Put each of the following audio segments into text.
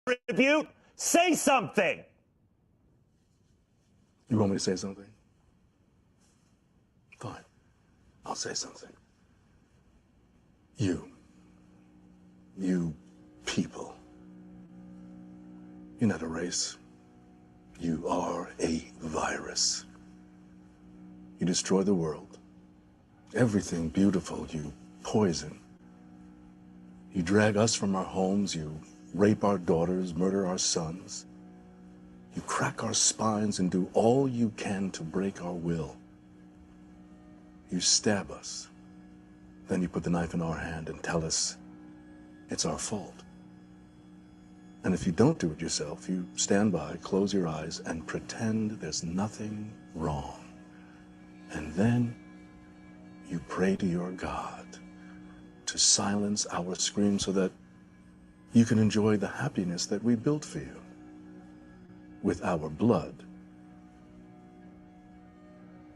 contribute? Say something. You want me to say something? Fine. I'll say something. You people. You're not a race. You are a virus. You destroy the world. Everything beautiful you poison. You drag us from our homes. You rape our daughters, murder our sons. You crack our spines and do all you can to break our will. You stab us. Then you put the knife in our hand and tell us it's our fault. And if you don't do it yourself, you stand by, close your eyes, and pretend there's nothing wrong. And then you pray to your God to silence our screams so that you can enjoy the happiness that we built for you with our blood.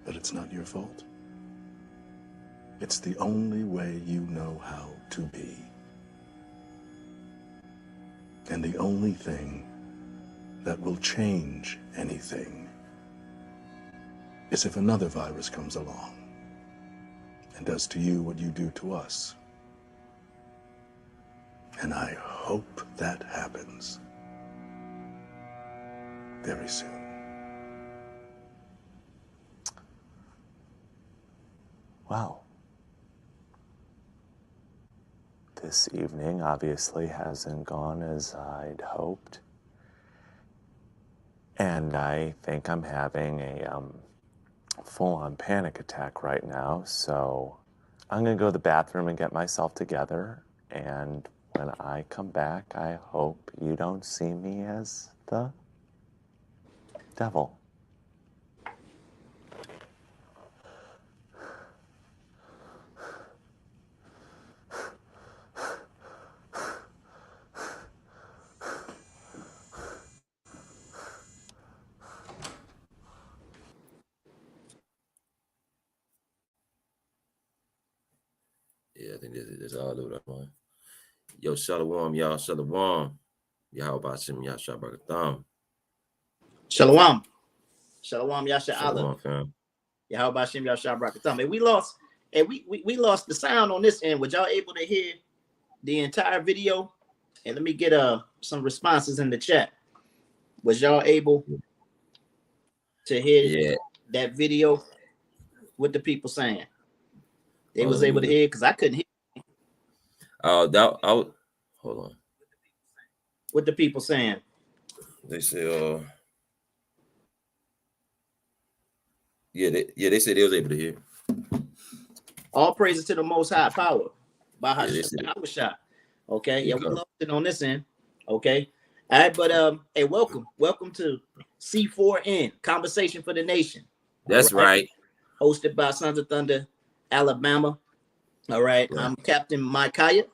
But it's not your fault. It's the only way you know how to be. And the only thing that will change anything is if another virus comes along and does to you what you do to us. And I hope that happens very soon. Wow. This evening obviously hasn't gone as I'd hoped. And I think I'm having a full-on panic attack right now, so I'm gonna go to the bathroom and get myself together, and when I come back, I hope you don't see me as the devil. Yeah, I think this all of that one. Yo, shalom, y'all, shalom. Y'all about some y'all Shabbat. Shalom. Shalom, Yasha Allah. Shalom, fam. Yeah, how about Shem Yasha Brakatham? And we lost the sound on this end. Was y'all able to hear the entire video? And let me get some responses in the chat. Was y'all able to hear that video? What the people saying? They was able to hear because I couldn't hear. Hold on. What the people saying? They say they said they was able to hear. All praises to the Most High Power by Hashem. Okay, yeah, we lost it on this end. Okay, all right, but hey, welcome to C4N, Conversation for the Nation. That's right. Hosted by Sons of Thunder, Alabama. All right, I'm Captain Micaiah.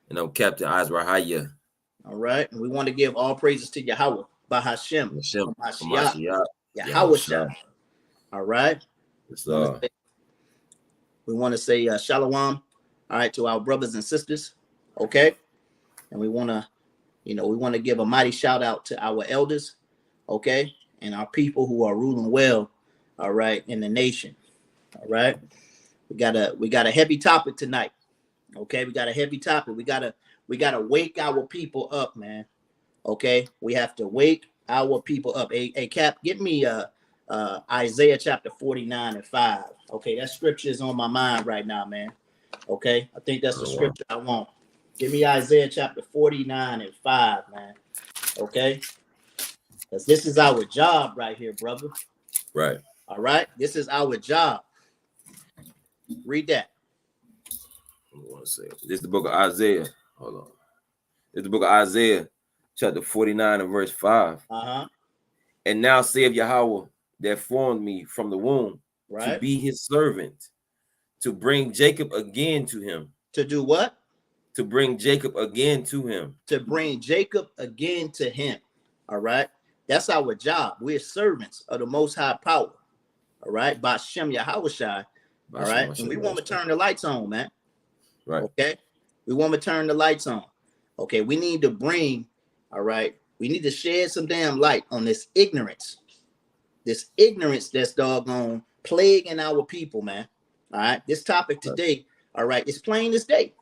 And I'm Captain Azrahaya. All right, and we want to give all praises to Yahweh by Hashem. Yahweh. All right. We want to say shalom, all right, to our brothers and sisters, okay? And we want to give a mighty shout out to our elders, okay? And our people who are ruling well, all right, in the nation, all right? We got a heavy topic tonight, okay? We got a heavy topic. We gotta wake our people up, man, okay? We have to wake our people up. Hey, Cap, give me Isaiah chapter 49:5. Okay, that scripture is on my mind right now, man. Okay, I think that's the scripture I want. Give me Isaiah chapter 49:5, man. Okay, because this is our job right here, brother. Right. All right, this is our job. Read that. I want to say this is the book of Isaiah. Hold on. It's the book of Isaiah, chapter 49 and verse 5. And now saith Yahweh that formed me from the womb to be his servant, to bring Jacob again to him. To do what? To bring Jacob again to him. To bring Jacob again to him. All right. That's our job. We're servants of the Most High Power. All right. By Shem Yahushai. All right. And we want to turn the lights on, man. Right. Okay. We want to turn the lights on. Okay. We need to bring, all right, We need to shed some damn light on this ignorance. This ignorance that's doggone plaguing our people, man. All right. This topic today, all right, it's plain as day.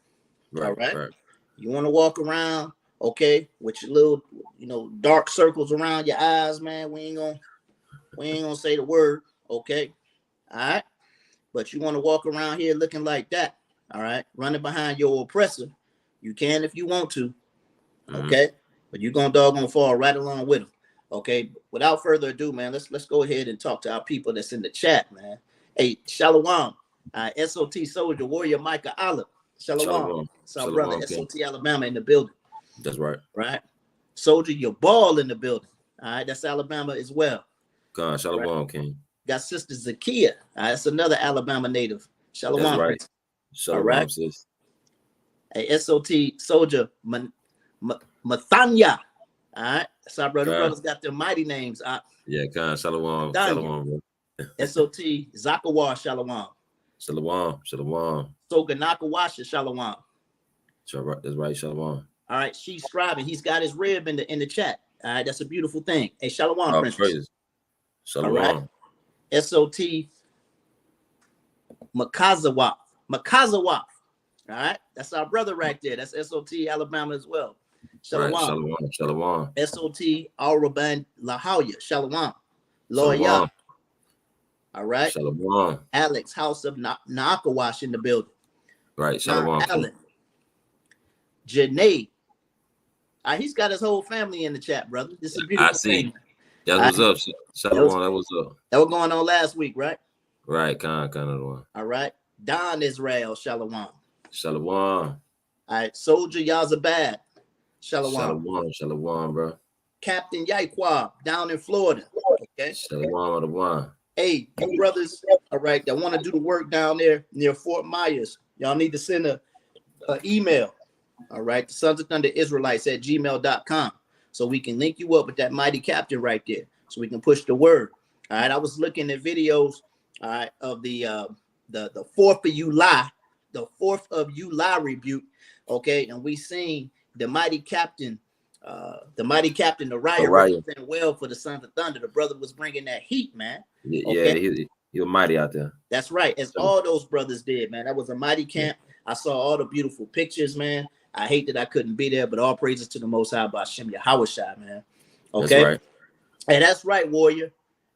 All right. You want to walk around, okay, with your little, dark circles around your eyes, man. We ain't gonna say the word, okay. All right. But you want to walk around here looking like that, all right, running behind your oppressor. You can if you want to, okay, but you're gonna doggone fall right along with him. Okay, without further ado, man, let's go ahead and talk to our people that's in the chat, man. Hey, Shalom, SOT Soldier Warrior Micah Olive. Shalom. It's our brother, okay. SOT Alabama in the building. That's right. Right. Soldier, your ball in the building. All right, that's Alabama as well. God, Shalom, right. King. Got Sister Zakia. That's another Alabama native. Shalom. That's right. Shalom, right. sis. Hey, SOT Soldier Mathanya. All right. So our brothers got their mighty names. Yeah, God, Shalom. Shalom, bro. SOT Zakawa, Shalom. Shalom. Soga Nakawasha, Shalom. That's right, Shalom. All right, she's scribing. He's got his rib in the chat. All right, that's a beautiful thing. Hey, Shalom, princess. Praise. Shalom. All right. SOT Makazawa. All right, that's our brother right there. That's SOT Alabama as well. Shalom. Right, shalom. SOT Al-Raban Lahawya. Shalom. Loya. All right. Shalom. Alex, House of Naakawash in the building. Right. Shalom. Alan. Janae. He's got his whole family in the chat, brother. This is a beautiful thing. That was up. Shalom. That was up. That was going on last week, right? Right. Kind of the one. All right. Don Israel. Shalom. Shalom. All right. Soldier Yazabad. Shalom. Shalom, bro. Captain Yaiqua down in Florida. Okay. Shalom. Hey, you brothers, all right, that want to do the work down there near Fort Myers, y'all need to send a email, all right, to Sons of Thunder Israelites at gmail.com, so we can link you up with that mighty captain right there, so we can push the word. All right, I was looking at videos, all right, of the 4th of July rebuke, okay, and we seen the mighty captain, Uriah representing well for the Sons of Thunder. The brother was bringing that heat, man. Yeah, he was mighty out there. That's right, as all those brothers did, man. That was a mighty camp. I saw all the beautiful pictures, man. I hate that I couldn't be there, but all praises to the Most High by Shem Yahawashai, man. Okay, that's right. Hey, that's right, Warrior.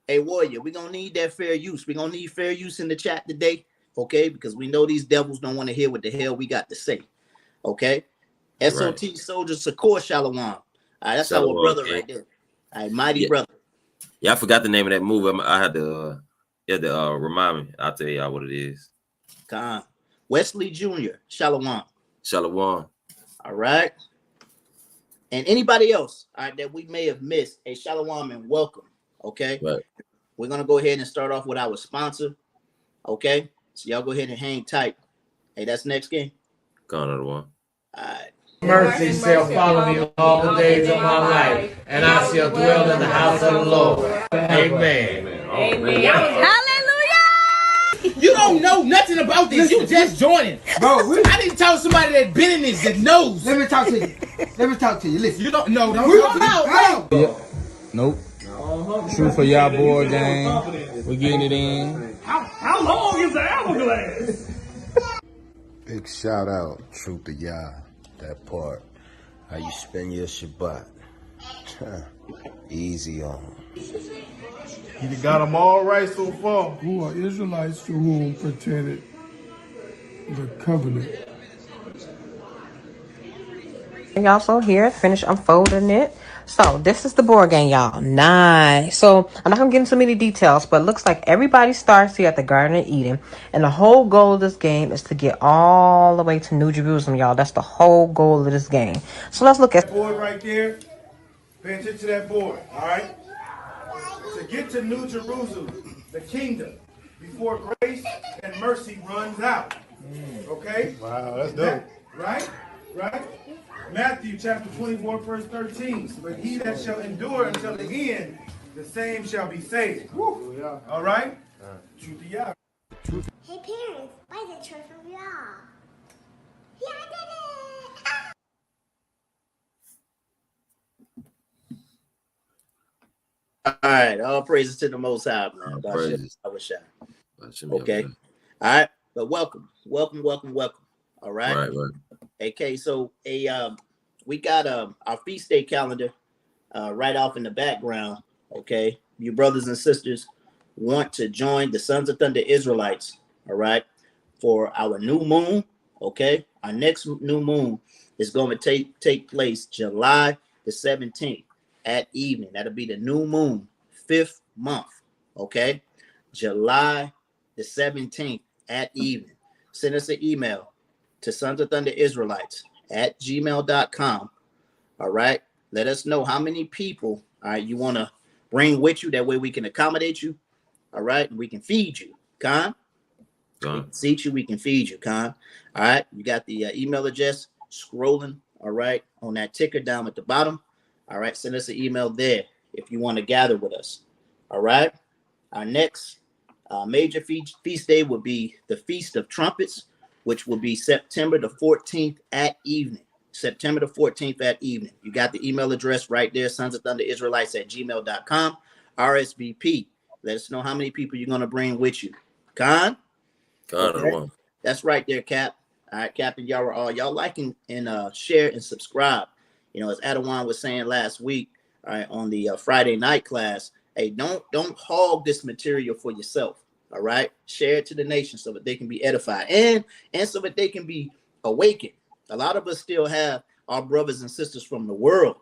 Hey, Warrior, we're gonna need that fair use. We're gonna need fair use in the chat today, okay? Because we know these devils don't want to hear what the hell we got to say. Okay. SOT right. Soldier Sakor Shalom. All right, that's our brother right there. All right, mighty brother. Yeah, I forgot the name of that movie. I had to remind me. I'll tell y'all what it is. Wesley Jr. Shalom. Shalom. All right. And anybody else, all right, that we may have missed, a shalom and welcome. Okay. Right. We're gonna go ahead and start off with our sponsor. Okay. So y'all go ahead and hang tight. Hey, that's next game. Another one. All right. Mercy shall follow me all the days of my life, and I shall dwell in the house of the Lord. Amen. Hallelujah! You don't know nothing about this. You just joining. Bro, I need to talk to somebody that been in this, that knows. Let me talk to you. Listen. You don't know. Don't talk to me. Nope. True for y'all boy gang. We're getting it in. How long is the hourglass? Big shout out, Truth to Yah. That part. How you spend your Shabbat. Easy on. You got them all right so far. Who are Israelites to whom pertained the covenant. Y'all, so here, finish unfolding it. So this is the board game, y'all. Nice. So I'm not gonna get into many details, but it looks like everybody starts here at the Garden of Eden, and the whole goal of this game is to get all the way to New Jerusalem, y'all. That's the whole goal of this game. So let's look at that board right there. Pay attention to that board. All right. To get to New Jerusalem, the kingdom, before grace and mercy runs out. Okay. Wow, that's dope. Right. Matthew chapter 24, verse 13. But he that shall endure until the end, the same shall be saved. Woo. All right? Truth to Yah. Hey parents, why is it truth from Yah? Yeah, I did it! All right, all praises to the Most High, man. Okay, all right, but welcome. All right, right. Okay, so we got our feast day calendar right off in the background. Okay, you brothers and sisters want to join the Sons of Thunder Israelites, all right, for our new moon. Okay, our next new moon is going to take place July the 17th at evening. That'll be the new moon, 5th month. Okay, July the 17th at evening. Send us an email to Sons of Thunder Israelites at gmail.com. All right, let us know how many people, all right, you want to bring with you. That way we can accommodate you. All right, and we can feed you. Con? We can seat you, we can feed you. Con? All right, you got the email address scrolling, all right, on that ticker down at the bottom. All right, send us an email there if you want to gather with us. All right, our next major feast day will be the Feast of Trumpets, which will be September the 14th at evening. September the 14th at evening. You got the email address right there, Sons of Thunder Israelites at gmail.com. RSVP. Let us know how many people you're going to bring with you. Con? Okay. That's right there, Cap. All right, Captain, y'all like and share and subscribe. You know, as Adawan was saying last week, all right, on the Friday night class, hey, don't hog this material for yourself. All right, share it to the nation so that they can be edified and so that they can be awakened. A lot of us still have our brothers and sisters from the world,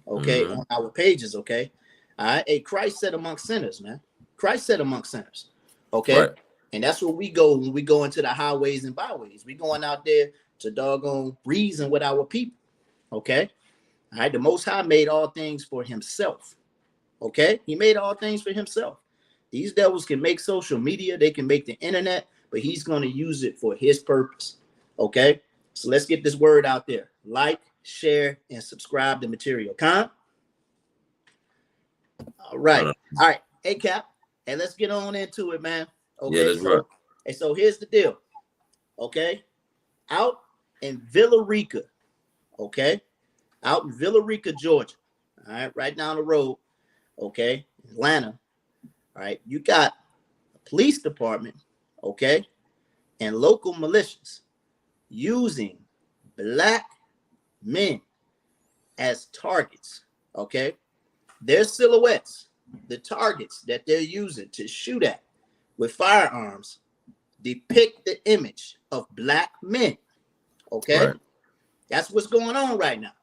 okay, on our pages, okay. All right, hey, Christ said amongst sinners, man. Christ said amongst sinners, okay. Right. And that's where we go when we go into the highways and byways. We going out there to doggone reason with our people, okay. All right, the Most High made all things for himself, okay. He made all things for himself. These devils can make social media, they can make the internet, but he's going to use it for his purpose, okay. So let's get this word out there. Like, share, and subscribe to material. Con? All right. All right. Hey, Cap. Hey, let's get on into it, man. Okay. Yeah, let's rock. Hey, so here's the deal. Okay. Out in Villa Rica. Okay. Out in Villa Rica, Georgia. All right. Right down the road. Okay. Atlanta. All right. You got a police department. Okay. And local militias using black men as targets, okay? Their silhouettes, the targets that they're using to shoot at with firearms depict the image of black men, okay? Right. That's what's going on right now,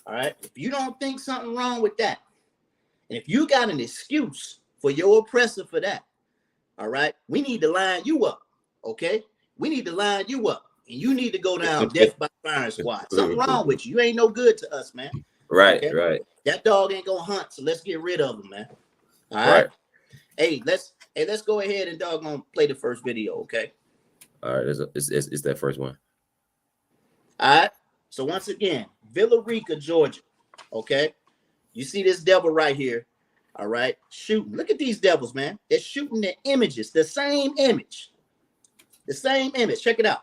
all right? If you don't think something wrong with that, and if you got an excuse for your oppressor for that, all right, we need to line you up, okay? We need to line you up. And you need to go down death by firing squad. Something wrong with you. You ain't no good to us, man. Right, okay? Right. That dog ain't gonna hunt, so let's get rid of him, man. All right. Hey, let's go ahead and doggone play the first video, okay? All right, it's that first one. All right. So once again, Villa Rica, Georgia. Okay. You see this devil right here. All right, shooting. Look at these devils, man. They're shooting the images, the same image. The same image. Check it out.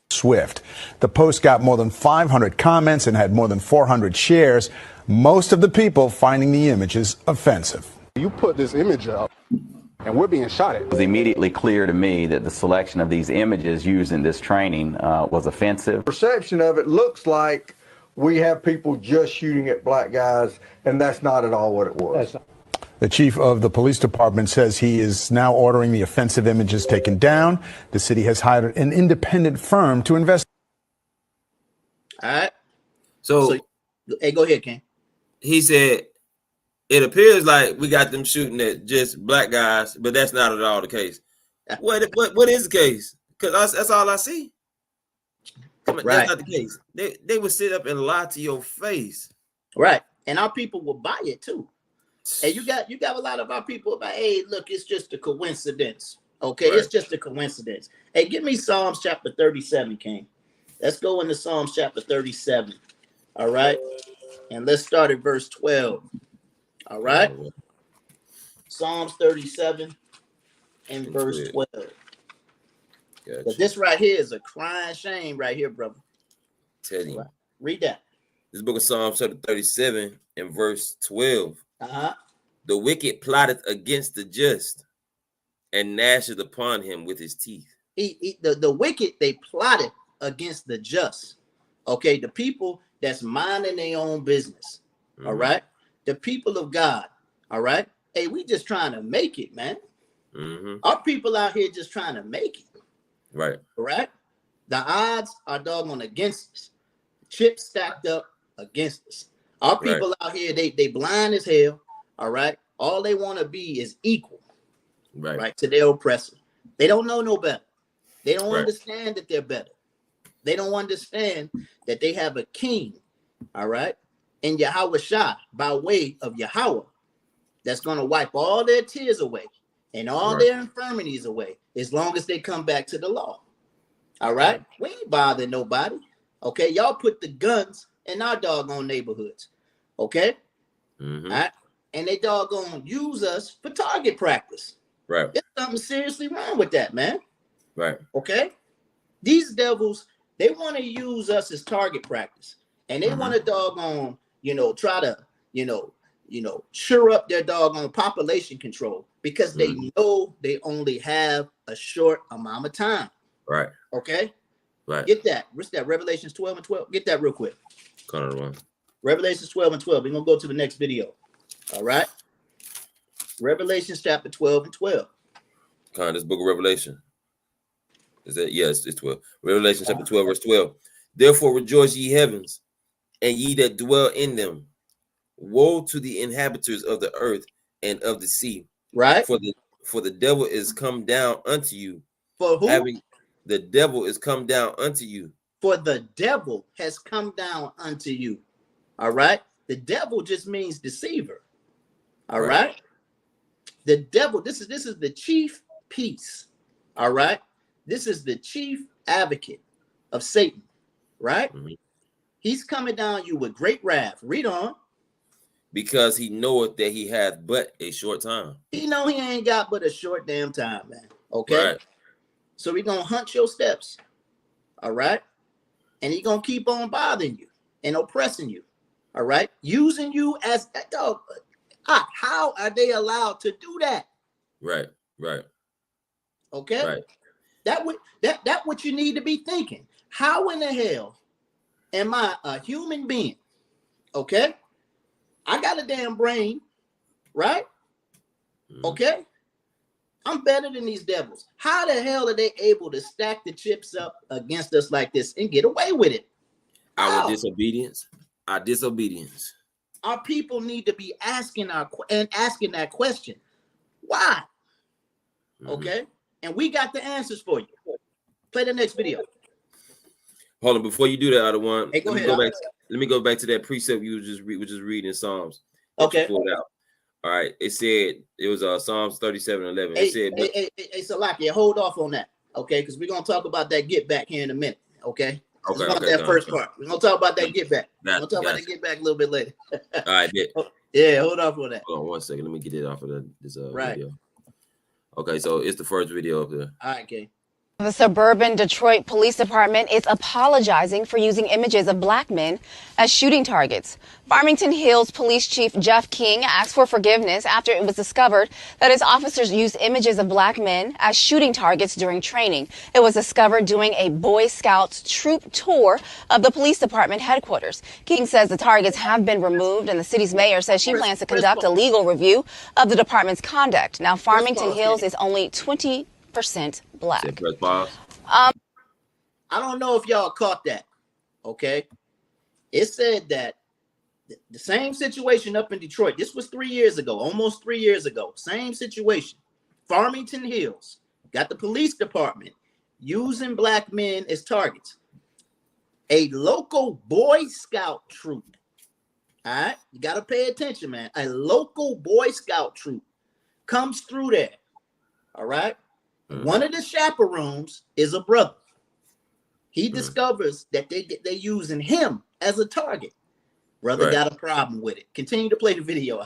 Swift. The post got more than 500 comments and had more than 400 shares, most of the people finding the images offensive. You put this image up and we're being shot at. It was immediately clear to me that the selection of these images used in this training was offensive. Perception of it looks like we have people just shooting at black guys, and that's not at all what it was. The chief of the police department says he is now ordering the offensive images taken down. The city has hired an independent firm to investigate. All right. So hey, go ahead, Ken. He said, it appears like we got them shooting at just black guys, but that's not at all the case. What is the case? Because that's all I see. Right. That's not the case. They would sit up and lie to your face. Right. And our people will buy it too. And you got a lot of our people about, hey, look, it's just a coincidence. Okay, right. It's just a coincidence. Hey, give me Psalms chapter 37, King. Let's go into Psalms chapter 37. All right. And let's start at verse 12. All right. Psalms 37 and verse 12. Gotcha. But this right here is a crying shame right here, brother. Tell you. Right. Read that. This book of Psalms chapter 37 and verse 12. The wicked plotteth against the just, and gnasheth upon him with his teeth. The wicked, they plotted against the just. Okay, the people that's minding their own business. All right, the people of God. All right, hey, we just trying to make it, man. Our people out here just trying to make it. Right. All right. The odds are doggone against us. Chips stacked up against us. Our people out here, they blind as hell. All right. All they want to be is equal. Right. To their oppressor. They don't know no better. They don't understand that they're better. They don't understand that they have a king. All right. And Yahweh Shah, by way of Yahweh, that's going to wipe all their tears away and all their infirmities away as long as they come back to the law. All right. We ain't bothering nobody. Okay. Y'all put the guns in our doggone neighborhoods. Okay. All right. And they doggone use us for target practice. Right. There's something seriously wrong with that, man. Right. Okay. These devils, they want to use us as target practice. And they want to doggone, try to, sure up their doggone population control because they know they only have a short amount of time. Right. Okay. Right. Get that. What's that? Revelations 12 and 12. Get that real quick. Revelations 12 and 12. We're going to go to the next video. All right. Revelations chapter 12 and 12. This book of Revelation. Is that? Yes, it's 12. Revelation chapter 12, verse 12. Therefore rejoice, ye heavens, and ye that dwell in them. Woe to the inhabitants of the earth and of the sea. Right. For the devil is come down unto you. For who? The devil is come down unto you. For the devil has come down unto you. All right. The devil just means deceiver. All right. The devil, this is the chief piece. All right. This is the chief advocate of Satan. Right. He's coming down you with great wrath. Read on. Because he knoweth that he hath but a short time. He know he ain't got but a short damn time, man. Okay. Right. So we're going to hunt your steps. All right. And he's going to keep on bothering you and oppressing you. All right. Using you as a dog. How are they allowed to do that? Right. Right. Okay. Right. That what you need to be thinking. How in the hell am I a human being? Okay. I got a damn brain. Right. Okay. I'm better than these devils. How the hell are they able to stack the chips up against us like this and get away with it? Our disobedience. Our disobedience. Our people need to be asking that question. Why? Okay. And we got the answers for you. Play the next video. Hold on, before you do that, other one. Hey, let me go back to that precept you were just reading Psalms. Okay. Pulled out. All right. It said it was Psalms 37:11. It said, hey, Salakia, hold off on that. Okay, because we're gonna talk about that get back here in a minute. Okay. That first part. We're gonna talk about that get back. We're gonna talk about that get back a little bit later. All right, yeah, hold off on that. Hold on 1 second. Let me get it off of this video. Okay, so it's the first video up there. All right, okay. The suburban Detroit Police Department is apologizing for using images of black men as shooting targets. Farmington Hills Police Chief Jeff King asked for forgiveness after it was discovered that his officers used images of black men as shooting targets during training. It was discovered during a Boy Scouts troop tour of the police department headquarters. King says the targets have been removed, and the city's mayor says she plans to conduct a legal review of the department's conduct. Now, Farmington Hills is only 20% black. I don't know if y'all caught that. Okay. It said that the same situation up in Detroit. This was 3 years ago, almost 3 years ago. Same situation. Farmington Hills got the police department using black men as targets. A local Boy Scout troop. All right. You got to pay attention, man. A local Boy Scout troop comes through there. All right. One of the chaperones is a brother. He discovers that they're using him as a target. Brother got a problem with it. Continue to play the video.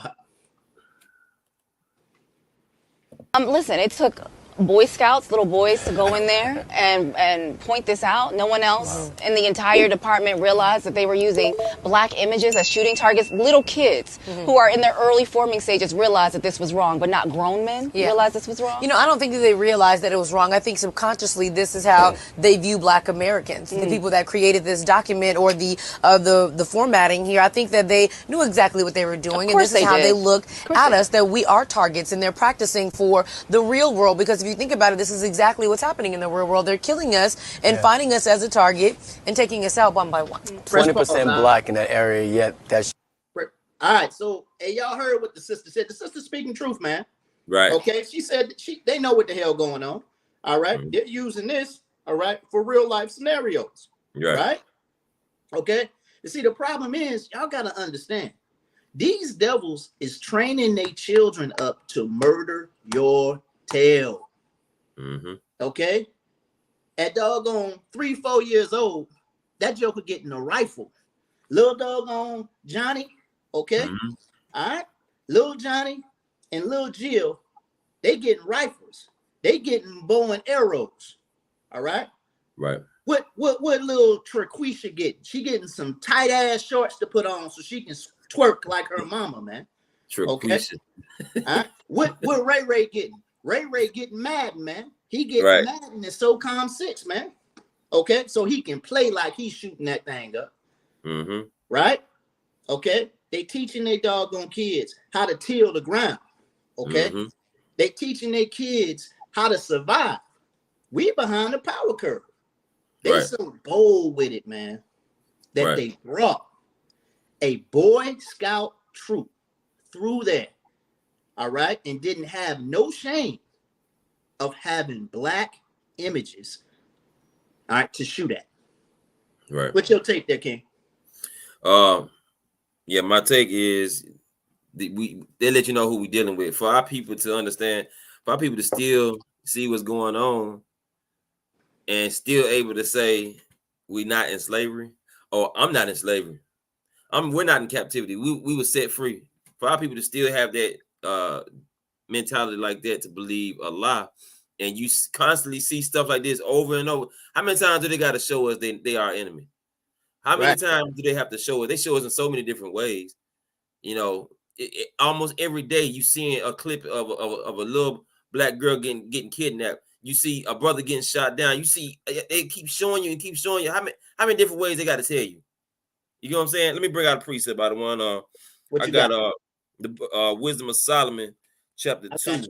Listen, it took Boy Scouts, little boys, to go in there and point this out. No one else in the entire department realized that they were using black images as shooting targets. Little kids who are in their early forming stages realized that this was wrong, but not grown men realized this was wrong. You know, I don't think that they realized that it was wrong. I think subconsciously this is how they view black Americans, the people that created this document or the formatting here. I think that they knew exactly what they were doing, and this is how they look at us, that we are targets, and they're practicing for the real world. Because if you think about it, this is exactly what's happening in the real world. They're killing us and finding us as a target and taking us out one by one. 20% black in that area, yet that's... All right, so hey, y'all heard what the sister said. The sister speaking truth, man. Right. Okay, she said they know what the hell going on. All right, they're using this, all right, for real life scenarios. Right. Okay. You see, the problem is y'all gotta understand, these devils is training their children up to murder your tail. Okay. At doggone 3-4 years old, that joker getting a rifle. Little doggone Johnny. Okay. All right. Little Johnny and little Jill, they getting rifles. They getting bow and arrows. All right. Right. What little Traquisha getting? She getting some tight ass shorts to put on so she can twerk like her mama, man. Traquisha. Okay. All right. What Ray getting? Ray getting Madden, man. He getting Madden in SOCOM 6, man. Okay. So he can play like he's shooting that thing up. Right. Okay. They teaching their doggone kids how to till the ground. Okay. They teaching their kids how to survive. We behind the power curve. They so bold with it, man, that they brought a Boy Scout troop through there. All right. And didn't have no shame of having black images. All right. To shoot at. Right. What's your take there, King? Yeah, my take is they let you know who we dealing with. For our people to understand, for our people to still see what's going on and still able to say we're not in slavery, or I'm not in slavery. We're not in captivity. We were set free. For our people to still have that mentality like that, to believe a lie, and you constantly see stuff like this over and over. How many times do they got to show us they are our enemy? How many times do they have to show us? They show us in so many different ways. You know, almost every day you seeing a clip of a little black girl getting kidnapped. You see a brother getting shot down. You see they keep showing you and keep showing you. How many different ways they got to tell you? You know what I'm saying? Let me bring out a precept by the one. I got the Wisdom of Solomon, chapter 2.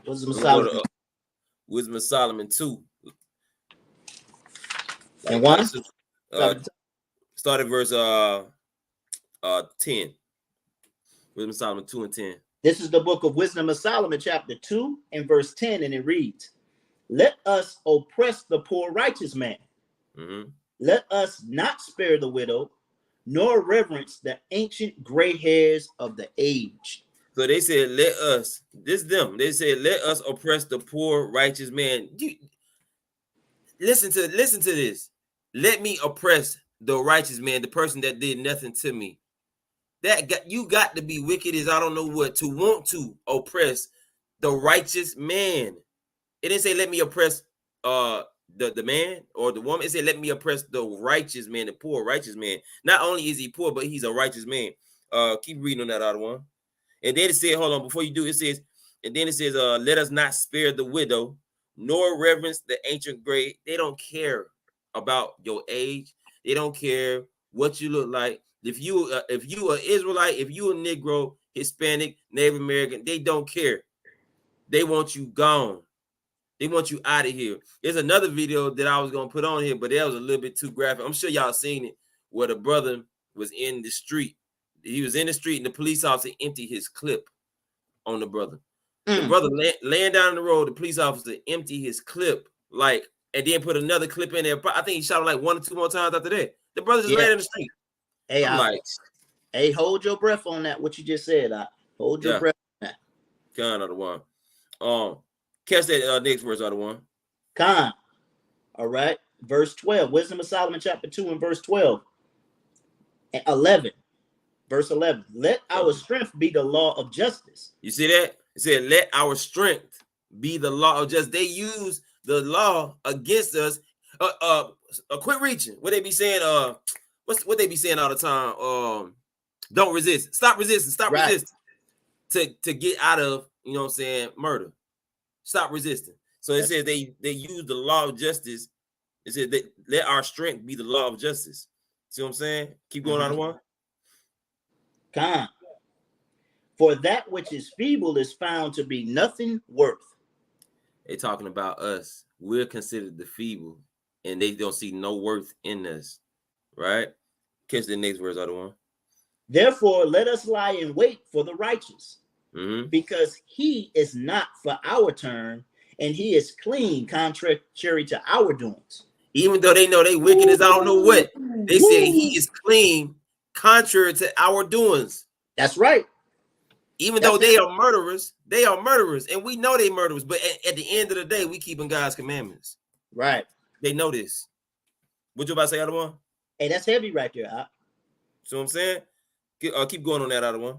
Wisdom of Solomon. Wisdom of Solomon 2. And one. Start at verse 10. Wisdom of Solomon 2 and 10. This is the book of Wisdom of Solomon, chapter 2 and verse 10, and it reads, "Let us oppress the poor righteous man. Let us not spare the widow, nor reverence the ancient gray hairs of the aged." So they said, let us, this them, they said, let us oppress the poor righteous man. Listen to this. Let me oppress the righteous man, the person that did nothing to me. You got to be wicked as I don't know what to want to oppress the righteous man. It didn't say let me oppress the man or the woman. It said let me oppress the righteous man, the poor righteous man. Not only is he poor, but he's a righteous man. Keep reading on that other one. And then it said, hold on, before you do, it says, and then it says, let us not spare the widow, nor reverence the ancient gray. They don't care about your age. They don't care what you look like. If you are Israelite, if you a Negro, Hispanic, Native American, they don't care. They want you gone. They want you out of here. There's another video that I was gonna put on here, but that was a little bit too graphic. I'm sure y'all seen it, where the brother was in the street. He was in the street, and the police officer emptied his clip on the brother. The brother laying down the road, the police officer emptied his clip, and then put another clip in there. I think he shot him like 1 or 2 more times after that. The brother just laying in the street. Hey, hold your breath on that. What you just said, hold your breath on that. Kind of the one. Catch that next verse, other one. All right, verse 12. Wisdom of Solomon, chapter 2 and verse 12 and 11. Verse 11. Let our strength be the law of justice. You see that? It said, let our strength be the law of justice. They use the law against us. Quit reaching. What they be saying? What they be saying all the time? Don't resist. Stop resisting. Stop resisting. To get out of, you know what I'm saying, murder. Stop resisting. So it says they use the law of justice. It says that let our strength be the law of justice. See what I'm saying? Keep going on the one. Con. For that which is feeble is found to be nothing worth. They talking about us. We're considered the feeble, and they don't see no worth in us. Right? Catch the next verse, other one. Therefore, let us lie in wait for the righteous, because he is not for our turn, and he is clean, contrary to our doings. Even though they know they wicked as I don't know what, they say he is clean, contrary to our doings. That's right. Even though they are murderers, and we know they murderers. But at the end of the day, we keeping God's commandments. Right. They know this. What you about to say, other one? Hey, that's heavy right there. See what I'm saying? Keep going on that other one.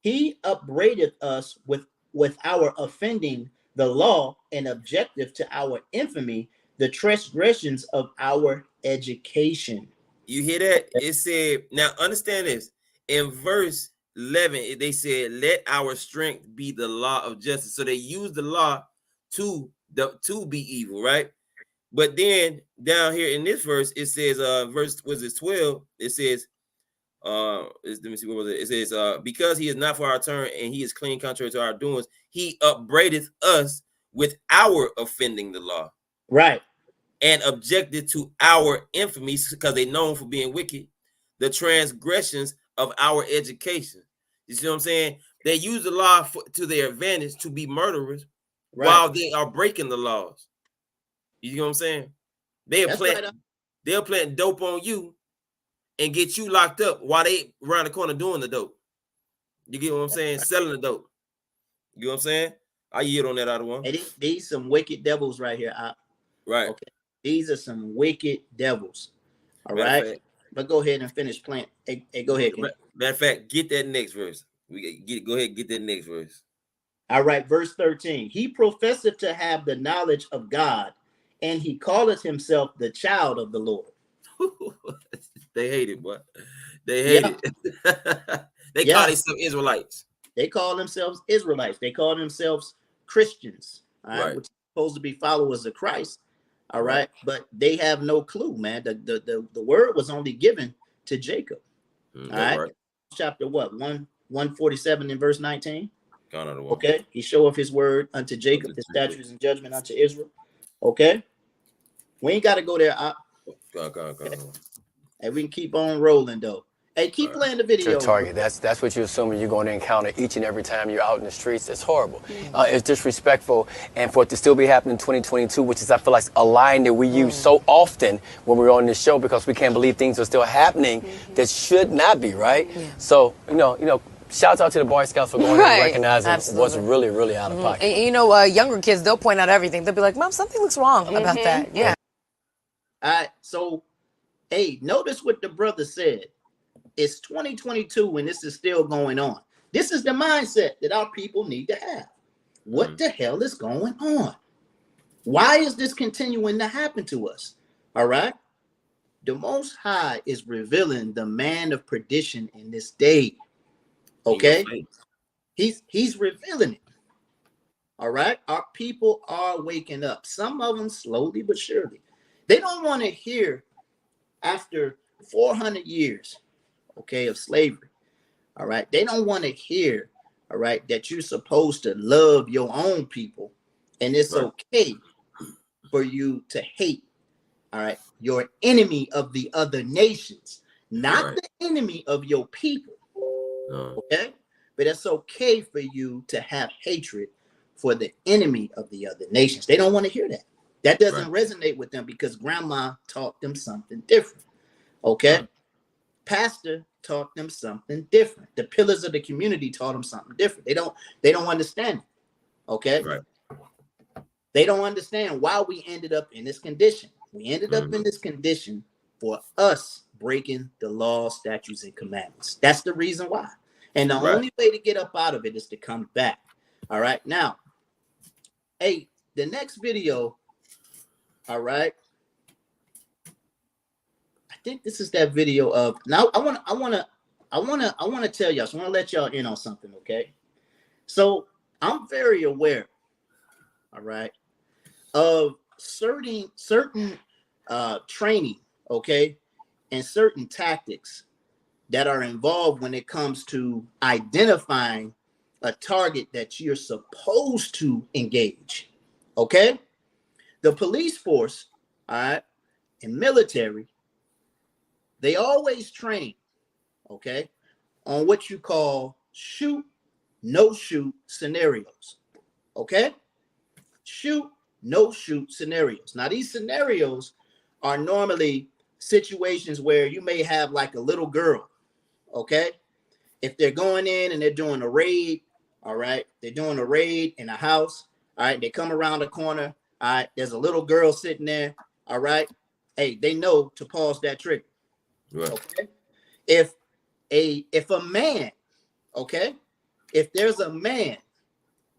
He upbraided us with our offending the law and objective to our infamy, the transgressions of our education. You hear that? It said, now understand this. In verse 11, they said, let our strength be the law of justice. So they use the law to be evil, right? But then down here in this verse, it says, verse was it 12? It says, let me see, what was it? It says, because he is not for our turn and he is clean contrary to our doings, he upbraideth us with our offending the law. Right. And objected to our infamy, because they known for being wicked, the transgressions of our education. You see what I'm saying? They use the law to their advantage to be murderers, while they are breaking the laws. You know what I'm saying? They'll plant dope on you and get you locked up while they around the corner doing the dope. You get what I'm saying? Selling the dope. You know what I'm saying? I yield on that other one. And these some wicked devils right here. Right. Okay. These are some wicked devils. All right. But go ahead and finish playing. Hey, go ahead. Matter of fact, get that next verse. Go ahead and get that next verse. All right, verse 13. He professeth to have the knowledge of God, and he calleth himself the child of the Lord. They hate it, boy. They hate it. They call themselves Israelites. They call themselves Israelites. They call themselves Christians, all right, which is supposed to be followers of Christ. All right. But they have no clue, man. The word was only given to Jacob. All right. Chapter what? 147 in verse 19. Okay. He showeth his word unto Jacob, his statutes and judgment unto Israel. Okay. We ain't got to go there. Go. And we can keep on rolling though. Hey, keep playing the video. Your target. That's what you assume you're going to encounter each and every time you're out in the streets. It's horrible. It's disrespectful, and for it to still be happening in 2022, which is, I feel like, a line that we use so often when we're on this show because we can't believe things are still happening that should not be, right? So shouts out to the Boy Scouts for going and recognizing what's really, really out of pocket. And, younger kids, they'll point out everything. They'll be like, "Mom, something looks wrong about that." Yeah. All right. So, hey, notice what the brother said. It's 2022 and this is still going on. This is the mindset that our people need to have. What the hell is going on? Why is this continuing to happen to us? All right. The Most High is revealing the man of perdition in this day. Okay. He's revealing it. All right. Our people are waking up. Some of them slowly but surely. They don't want to hear after 400 years, okay, of slavery. All right. They don't want to hear, all right, that you're supposed to love your own people and it's okay for you to hate, all right, your enemy of the other nations, not the enemy of your people. Okay. But it's okay for you to have hatred for the enemy of the other nations. They don't want to hear that. That doesn't resonate with them because grandma taught them something different. Okay. Pastor taught them something different. The pillars of the community taught them something different. They don't understand it. Okay. They don't understand why we ended up in this condition. We ended up in this condition for us breaking the law, statutes, and commandments. That's the reason why. And the only way to get up out of it is to come back. All right. Now, Hey, the next video, all right. I think this is that video of now. I want to tell y'all. So I want to let y'all in on something, okay? So I'm very aware, all right, of certain training, okay, and certain tactics that are involved when it comes to identifying a target that you're supposed to engage, okay? The police force, all right, and military, they always train, okay, on what you call shoot, no shoot scenarios, okay? Shoot, no shoot scenarios. Now, these scenarios are normally situations where you may have like a little girl, okay? If they're going in and they're doing a raid, all right, they're doing a raid in a house, all right, they come around the corner, all right, there's a little girl sitting there, all right, hey, they know to pause that trigger, Right. okay? If a man, okay, if there's a man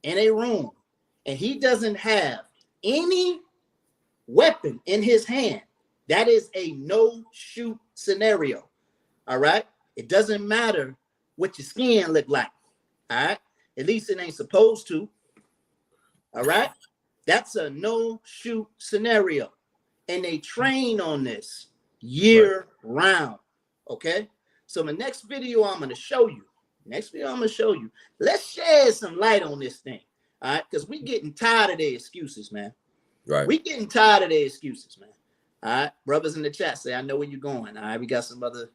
in a room and he doesn't have any weapon in his hand, that is a no shoot scenario, all right? It doesn't matter what your skin look like, all right? At least it ain't supposed to, all right? That's a no shoot scenario, and they train on this year round, okay? So the next video I'm gonna show you, let's shed some light on this thing, all right? Because we getting tired of their excuses, man. Right. We getting tired of their excuses, man. All right, brothers in the chat say, I know where you're going. All right, we got some other,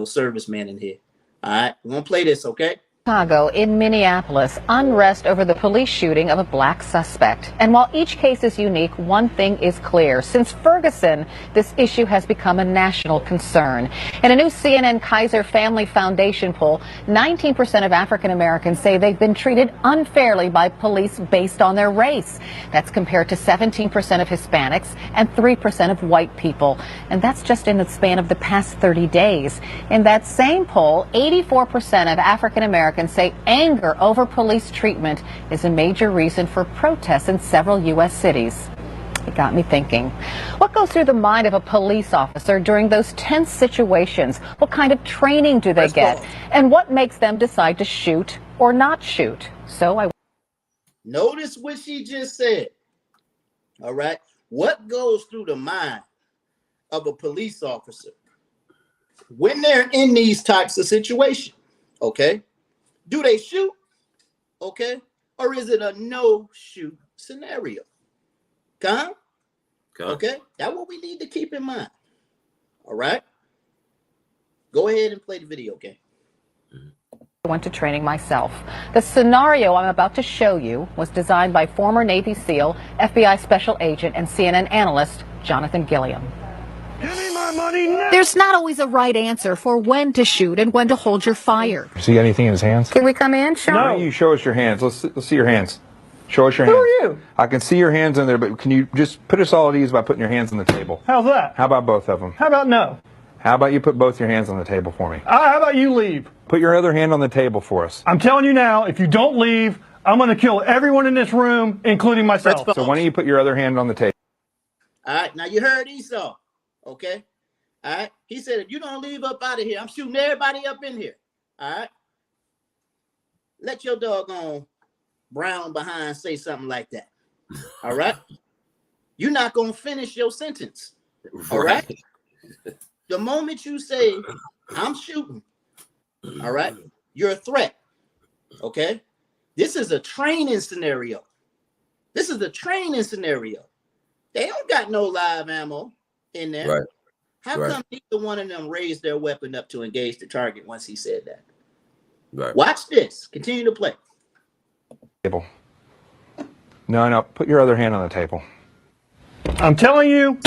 servicemen in here. All right, we're gonna play this, okay? Chicago, in Minneapolis, unrest over the police shooting of a black suspect. And while each case is unique, one thing is clear. Since Ferguson, this issue has become a national concern. In a new CNN Kaiser Family Foundation poll, 19% of African Americans say they've been treated unfairly by police based on their race. That's compared to 17% of Hispanics and 3% of white people. And that's just in the span of the past 30 days. In that same poll, 84% of African Americans say anger over police treatment is a major reason for protests in several U.S. cities. It got me thinking, what goes through the mind of a police officer during those tense situations? What kind of training do they get? And what makes them decide to shoot or not shoot? So I Notice what she just said. All right. What goes through the mind of a police officer when they're in these types of situations? Okay. Do they shoot? Okay. Or is it a no shoot scenario? Okay. That's what we need to keep in mind. All right. Go ahead and play the video, okay? I went to training myself. The scenario I'm about to show you was designed by former Navy SEAL, FBI Special Agent, and CNN analyst Jonathan Gilliam. Give me my money now. There's not always a right answer for when to shoot and when to hold your fire. See anything in his hands? Can we come in, Sean? Why don't you show us your hands? Let's see your hands. Show us your hands. Who are you? I can see your hands in there, but can you just put us all at ease by putting your hands on the table? How's that? How about both of them? How about no? How about you put both your hands on the table for me? How about you leave? Put your other hand on the table for us. I'm telling you now, if you don't leave, I'm going to kill everyone in this room, including myself. So why don't you put your other hand on the table? All right. Now you heard Esau. Okay. All right. He said, if you don't leave up out of here, I'm shooting everybody up in here. All right. Let your doggone brown behind say something like that. All right. You're not going to finish your sentence. All right. The moment you say, I'm shooting, all right, you're a threat. Okay. This is a training scenario. They don't got no live ammo in there. Right. How come neither one of them raised their weapon up to engage the target once he said that? Right. Watch this. Continue to play. Table. No. Put your other hand on the table. I'm telling you,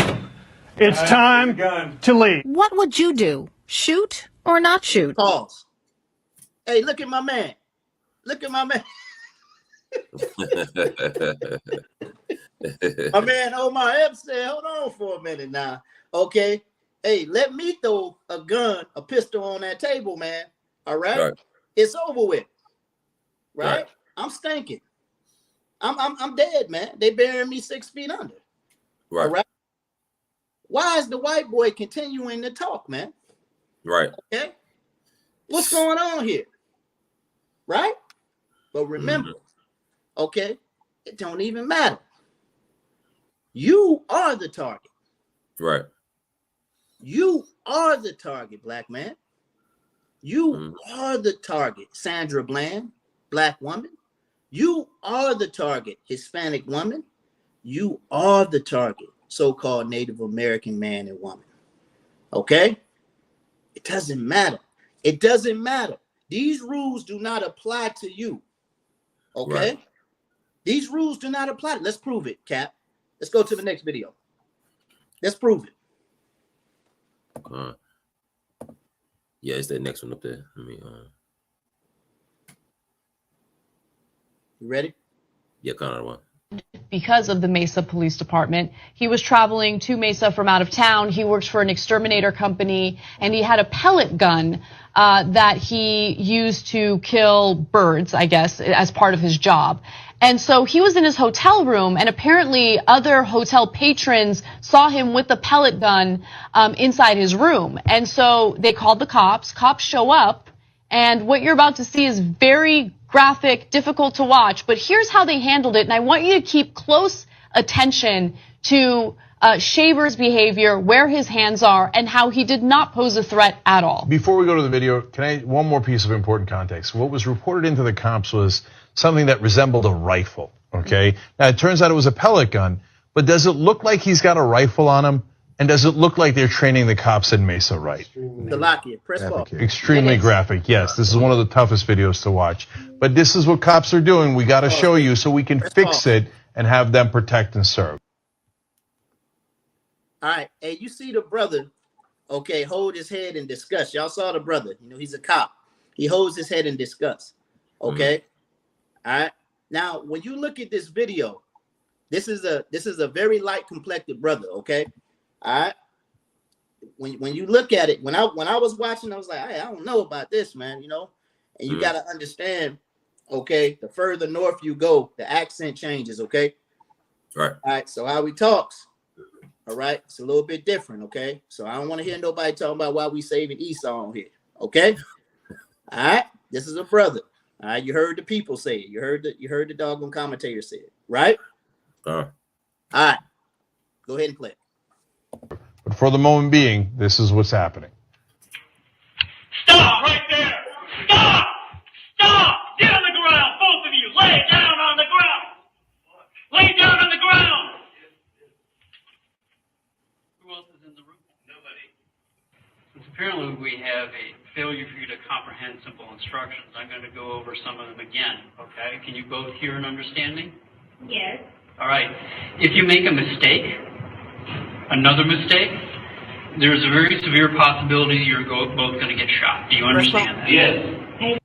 it's time to leave. What would you do? Shoot or not shoot? Pause. Hey, look at my man. My man Omar Epps said, hold on for a minute now. Okay. Hey, let me throw a pistol on that table, man. All right. It's over with. Right? I'm stinking. I'm dead, man. They burying me 6 feet under. Right. All right. Why is the white boy continuing to talk, man? Right. Okay. What's going on here? Right? But remember, okay, it don't even matter. You are the target. Right. You are the target, black man. You are the target, Sandra Bland, black woman. You are the target, Hispanic woman. You are the target, so-called Native American man and woman. Okay? It doesn't matter. It doesn't matter. These rules do not apply to you. Okay? Right. These rules do not apply. Let's prove it, Cap. Let's go to the next video. Let's prove it. Yeah, it's that next one up there. Let me, You ready? Yeah, kind of one. Because of the Mesa Police Department. He was traveling to Mesa from out of town. He works for an exterminator company, and he had a pellet gun that he used to kill birds, I guess, as part of his job. And so he was in his hotel room, and apparently other hotel patrons saw him with the pellet gun inside his room. And so they called the cops. Cops show up, and what you're about to see is very graphic, difficult to watch, but here's how they handled it. And I want you to keep close attention to Shaver's behavior, where his hands are, and how he did not pose a threat at all. Before we go to the video, one more piece of important context. What was reported into the cops was something that resembled a rifle, okay? Now, it turns out it was a pellet gun, but does it look like he's got a rifle on him? And does it look like they're training the cops in Mesa right? The Lockheed, press pause. Extremely graphic, yes. This is one of the toughest videos to watch. But this is what cops are doing. We got to show you so we can fix it and have them protect and serve. All right. Hey, you see the brother, okay, hold his head in disgust. Y'all saw the brother. You know, he's a cop. He holds his head in disgust. Okay. All right. Now, when you look at this video, this is a very light complected brother, okay? All right. When you look at it, when I was watching, I was like, hey, I don't know about this, man, you know. And you got to understand, okay, the further north you go, the accent changes, okay? Right. All right. So how he talks, all right, it's a little bit different, okay? So I don't want to hear nobody talking about why we saving Esau on here, okay? All right. This is a brother. All right. You heard the people say it. You heard the doggone commentator say it, right? All right. Go ahead and play it. But for the moment being, this is what's happening. Stop right there! Stop! Stop! Get on the ground, both of you! Lay down on the ground! Lay down on the ground! Who else is in the room? Nobody. Since apparently we have a failure for you to comprehend simple instructions, I'm going to go over some of them again, okay? Can you both hear and understand me? Yes. All right. If you make a mistake, another mistake, there's a very severe possibility you're both going to get shot. Do you understand that? Yes.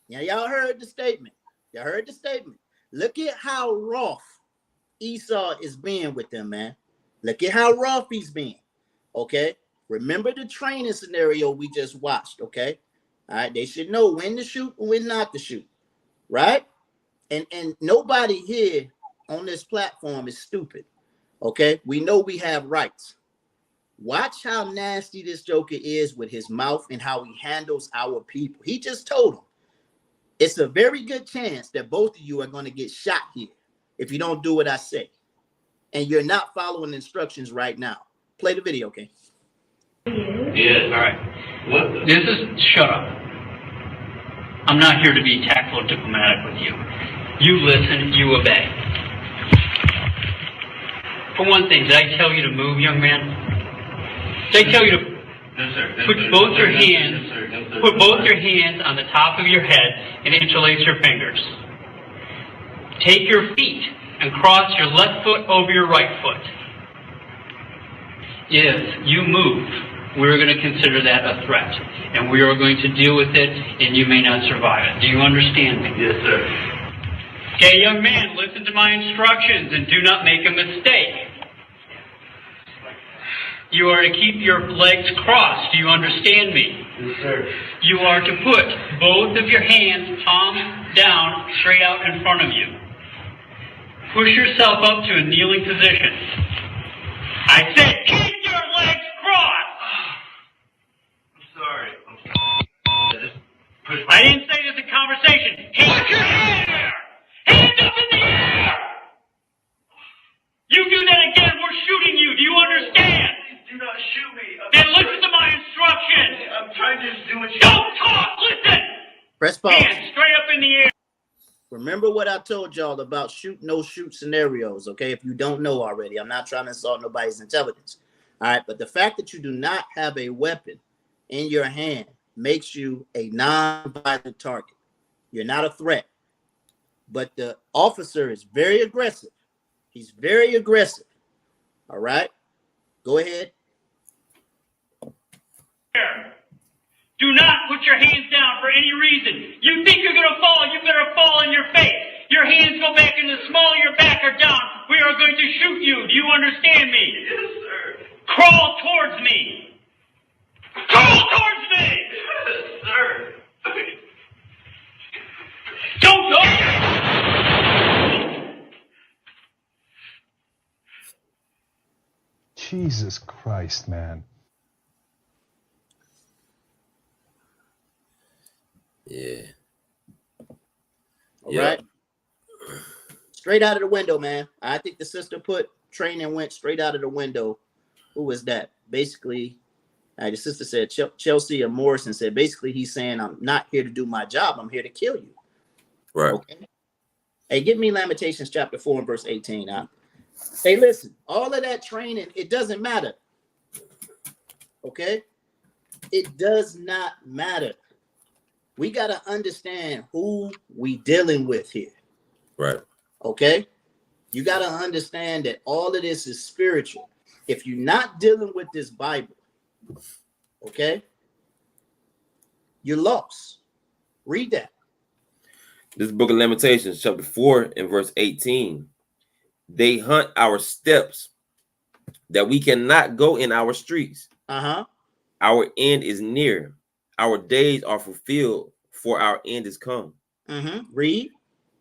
Now, y'all heard the statement. Y'all heard the statement. Look at how rough Esau is being with them, man. Look at how rough he's being. Okay? Remember the training scenario we just watched, okay? All right? They should know when to shoot and when not to shoot, right? And nobody here on this platform is stupid, okay? We know we have rights. Watch how nasty this joker is with his mouth and how he handles our people. He just told them, it's a very good chance that both of you are going to get shot here if you don't do what I say. And you're not following instructions right now. Play the video, okay? Yes. All right. This is, shut up. I'm not here to be tactful or diplomatic with you. You listen, you obey. For one thing, did I tell you to move, young man? Did I tell you to put both your hands on the top of your head and interlace your fingers? Take your feet and cross your left foot over your right foot. If you move, we're going to consider that a threat, and we are going to deal with it, and you may not survive it. Do you understand me? Yes, sir. Okay, young man, listen to my instructions and do not make a mistake. You are to keep your legs crossed. Do you understand me? Yes, sir. You are to put both of your hands palm down straight out in front of you. push yourself up to a kneeling position. I said, keep your legs crossed. I'm sorry. I didn't say this a conversation. Put your hand there. Hands up in the air. You do that again, we're shooting you. Do you understand? Do not shoot me. Then listen to my instructions. I'm trying to do what you Don't talk. Listen. Press pause. Hands straight up in the air. Remember what I told y'all about shoot, no shoot scenarios, okay? If you don't know already, I'm not trying to insult nobody's intelligence. All right, but the fact that you do not have a weapon in your hand makes you a non-violent target. You're not a threat. But the officer is very aggressive. He's very aggressive. All right, go ahead. Do not put your hands down for any reason. You think you're going to fall, you better fall on your face. Your hands go back in the small of your back or down. We are going to shoot you. Do you understand me? Yes, sir. Crawl towards me. Crawl towards me. Yes, sir. Don't go. Jesus Christ, man. Yeah. All right. Straight out of the window, man. I think the sister put training went straight out of the window. Who was that? Basically, the sister said Chelsea or Morrison said basically he's saying I'm not here to do my job. I'm here to kill you. Right. Okay. Hey, give me Lamentations chapter 4 and verse 18. Hey, listen, all of that training, it doesn't matter. Okay? It does not matter. We got to understand who we dealing with here. Right. Okay? You got to understand that all of this is spiritual. If you're not dealing with this Bible, okay, you're lost. Read that. This is Book of Lamentations, chapter 4 and verse 18. They hunt our steps that we cannot go in our streets. Our end is near. Our days are fulfilled, for our end is come. Read.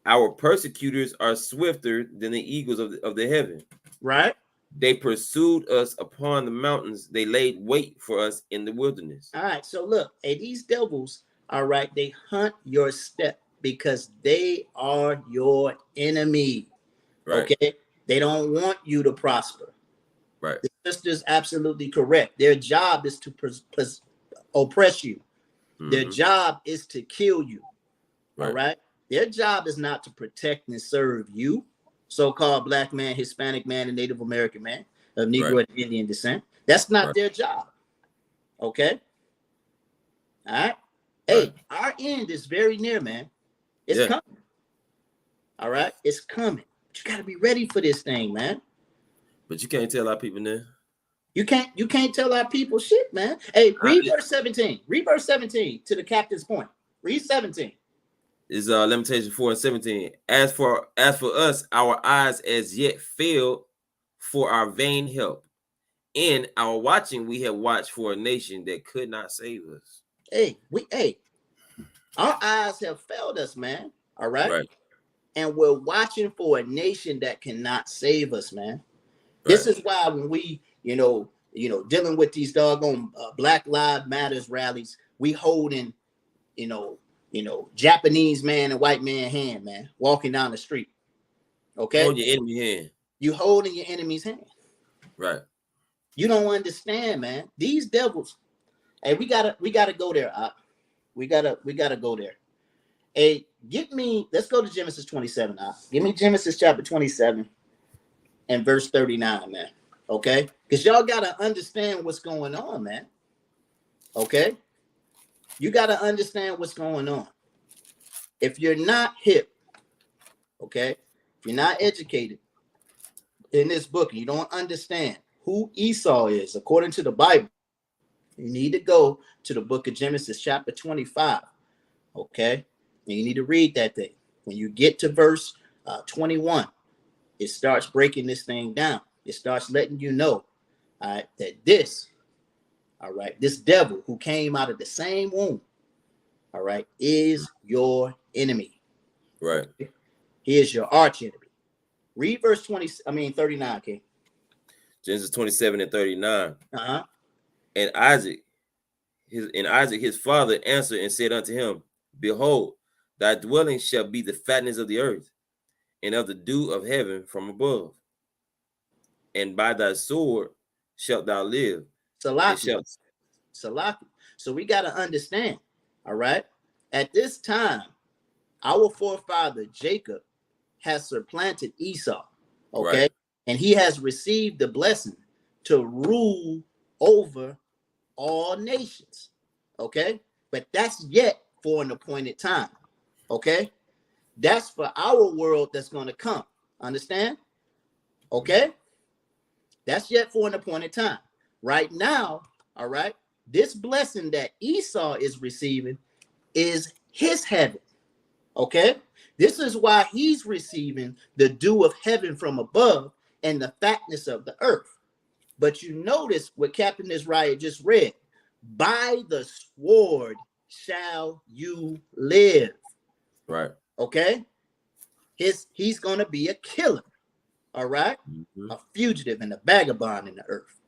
Our persecutors are swifter than the eagles of the heaven. Right. They pursued us upon the mountains. They laid wait for us in the wilderness. All right. So look, hey, these devils, all right, they hunt your step because they are your enemy. Right. Okay. They don't want you to prosper. Right. The sister's absolutely correct. Their job is to oppress you. Their job is to kill you. All right. Their job is not to protect and serve you, so-called black man, Hispanic man, and Native American man of Negro and Indian descent. That's not their job. Okay. All right. Hey, our end is very near, man. It's coming. All right. It's coming. But you got to be ready for this thing, man. But you can't tell our people now. You can't tell our people shit, man. Hey, read verse 17. Read verse 17 to the captain's point. Read 17. Is Lamentations 4 and 17. As for us, our eyes as yet failed for our vain help. In our watching, we have watched for a nation that could not save us. Hey, our eyes have failed us, man. All right. And we're watching for a nation that cannot save us, man. This is why when we, dealing with these doggone Black Lives Matters rallies, we holding, Japanese man and white man hand, man, walking down the street. Okay. Hold your enemy hand. You holding your enemy's hand. Right. You don't understand, man. These devils. Hey, we gotta go there. We gotta go there. Hey, let's go to Genesis 27. Give me Genesis chapter 27 and verse 39, man. Okay? Because y'all gotta understand what's going on, man. Okay? You gotta understand what's going on. If you're not hip, okay, if you're not educated in this book, you don't understand who Esau is according to the Bible, you need to go to the book of Genesis chapter 25. Okay? And you need to read that thing. When you get to verse 21, it starts breaking this thing down. It starts letting you know, all right, that this devil who came out of the same womb, all right, is your enemy. Right. He is your arch enemy. Read verse 39, King. Genesis 27 and 39. Uh-huh. And Isaac his father answered and said unto him, Behold, thy dwelling shall be the fatness of the earth, and of the dew of heaven from above. And by thy sword shalt thou live. Salaki. So we got to understand, all right? At this time, our forefather Jacob has supplanted Esau, okay? Right. And he has received the blessing to rule over all nations, okay? But that's yet for an appointed time, okay? That's for our world that's going to come, understand? Okay? That's yet for an appointed time. Right now, all right, this blessing that Esau is receiving is his heaven, okay? This is why he's receiving the dew of heaven from above and the fatness of the earth. But you notice what Captain Israel just read. By the sword shall you live. Right. Okay? He's going to be a killer. All right? A fugitive and a vagabond in the earth.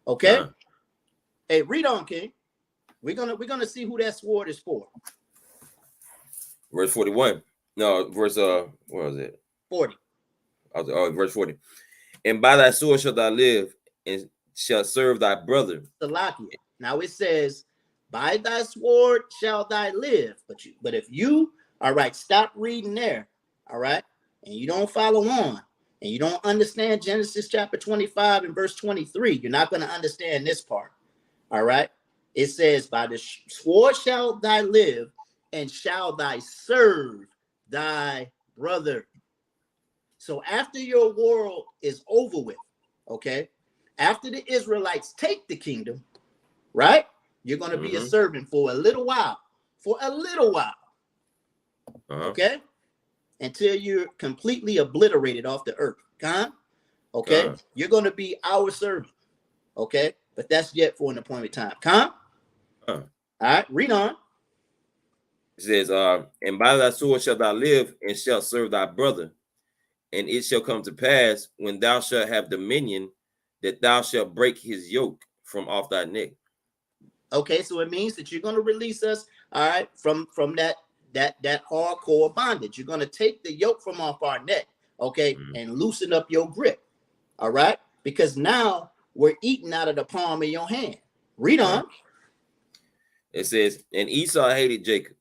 Okay? Hey, read on, King. We're gonna see who that sword is for. Verse 41. No, verse what was it? 40. Verse 40. And by thy sword shalt thou live, and shalt serve thy brother. Salakia. Now it says, by thy sword shall thy live. But if you, all right, stop reading there, all right, and you don't follow on, and you don't understand Genesis chapter 25 and verse 23, you're not going to understand this part. All right. It says, by the sword shall thy live, and shall thy serve thy brother. So after your world is over with, okay, after the Israelites take the kingdom, right, you're going to be a servant for a little while, okay, until you're completely obliterated off the earth. Okay, you're going to be our servant, okay, but that's yet for an appointed time. All right, read on. It says, and by thy sword shalt thou live, and shalt serve thy brother. And it shall come to pass, when thou shalt have dominion, that thou shalt break his yoke from off thy neck. Okay, so it means that you're going to release us, all right, from that hardcore bondage. You're going to take the yoke from off our neck, okay, and loosen up your grip, all right, because now we're eating out of the palm of your hand. Read on. It says, and Esau hated Jacob.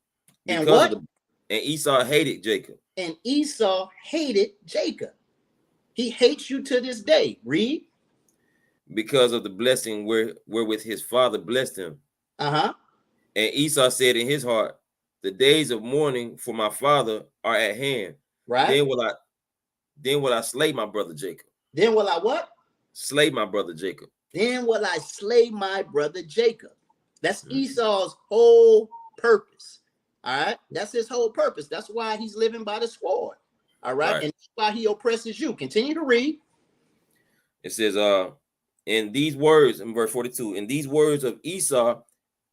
And what? And Esau hated Jacob. And Esau hated Jacob. He hates you to this day. Read. Because of the blessing wherewith his father blessed him. And Esau said in his heart, the days of mourning for my father are at hand. Right. Then will I slay my brother Jacob. Then will I what? Slay my brother Jacob. Then will I slay my brother Jacob. That's Esau's whole purpose. All right. That's his whole purpose. That's why he's living by the sword. All right. And that's why he oppresses you. Continue to read. It says, in these words, in verse 42, in these words of Esau,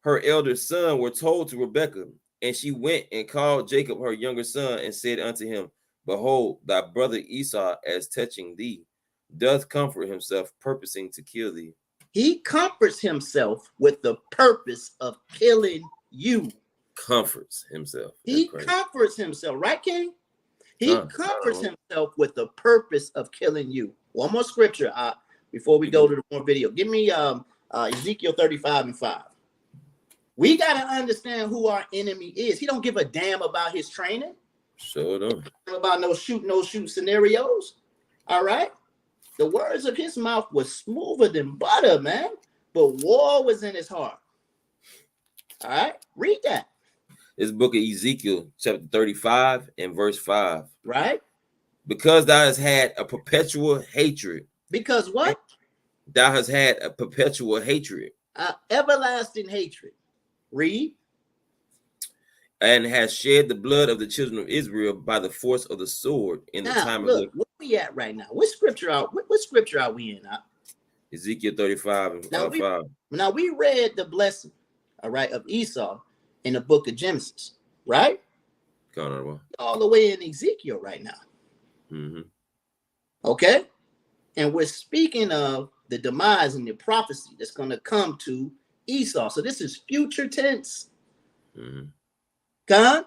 her elder son were told to Rebekah, and she went and called Jacob her younger son, and said unto him, behold, thy brother Esau, as touching thee, doth comfort himself, purposing to kill thee. He comforts himself with the purpose of killing you. Comforts himself. He comforts himself, right, King? He comforts himself with the purpose of killing you. One more scripture before we go to the more video. Give me Ezekiel 35:5. We got to understand who our enemy is. He don't give a damn about his training. Sure don't. About no shoot scenarios. All right. The words of his mouth was smoother than butter, man. But war was in his heart. All right. Read that. This book of Ezekiel, chapter 35 and verse 5. Right. Because thou hast had a perpetual hatred. Because what? Thou hast had a perpetual hatred. Everlasting hatred. Read. And has shed the blood of the children of Israel by the force of the sword in the time of the... Where we at right now? What scripture are we in? Ezekiel 35 and 5. Now we read the blessing, all right, of Esau in the book of Genesis, right? All the way in Ezekiel right now. Okay? And we're speaking of the demise and the prophecy that's going to come to Esau. So this is future tense. Mm-hmm. Gone?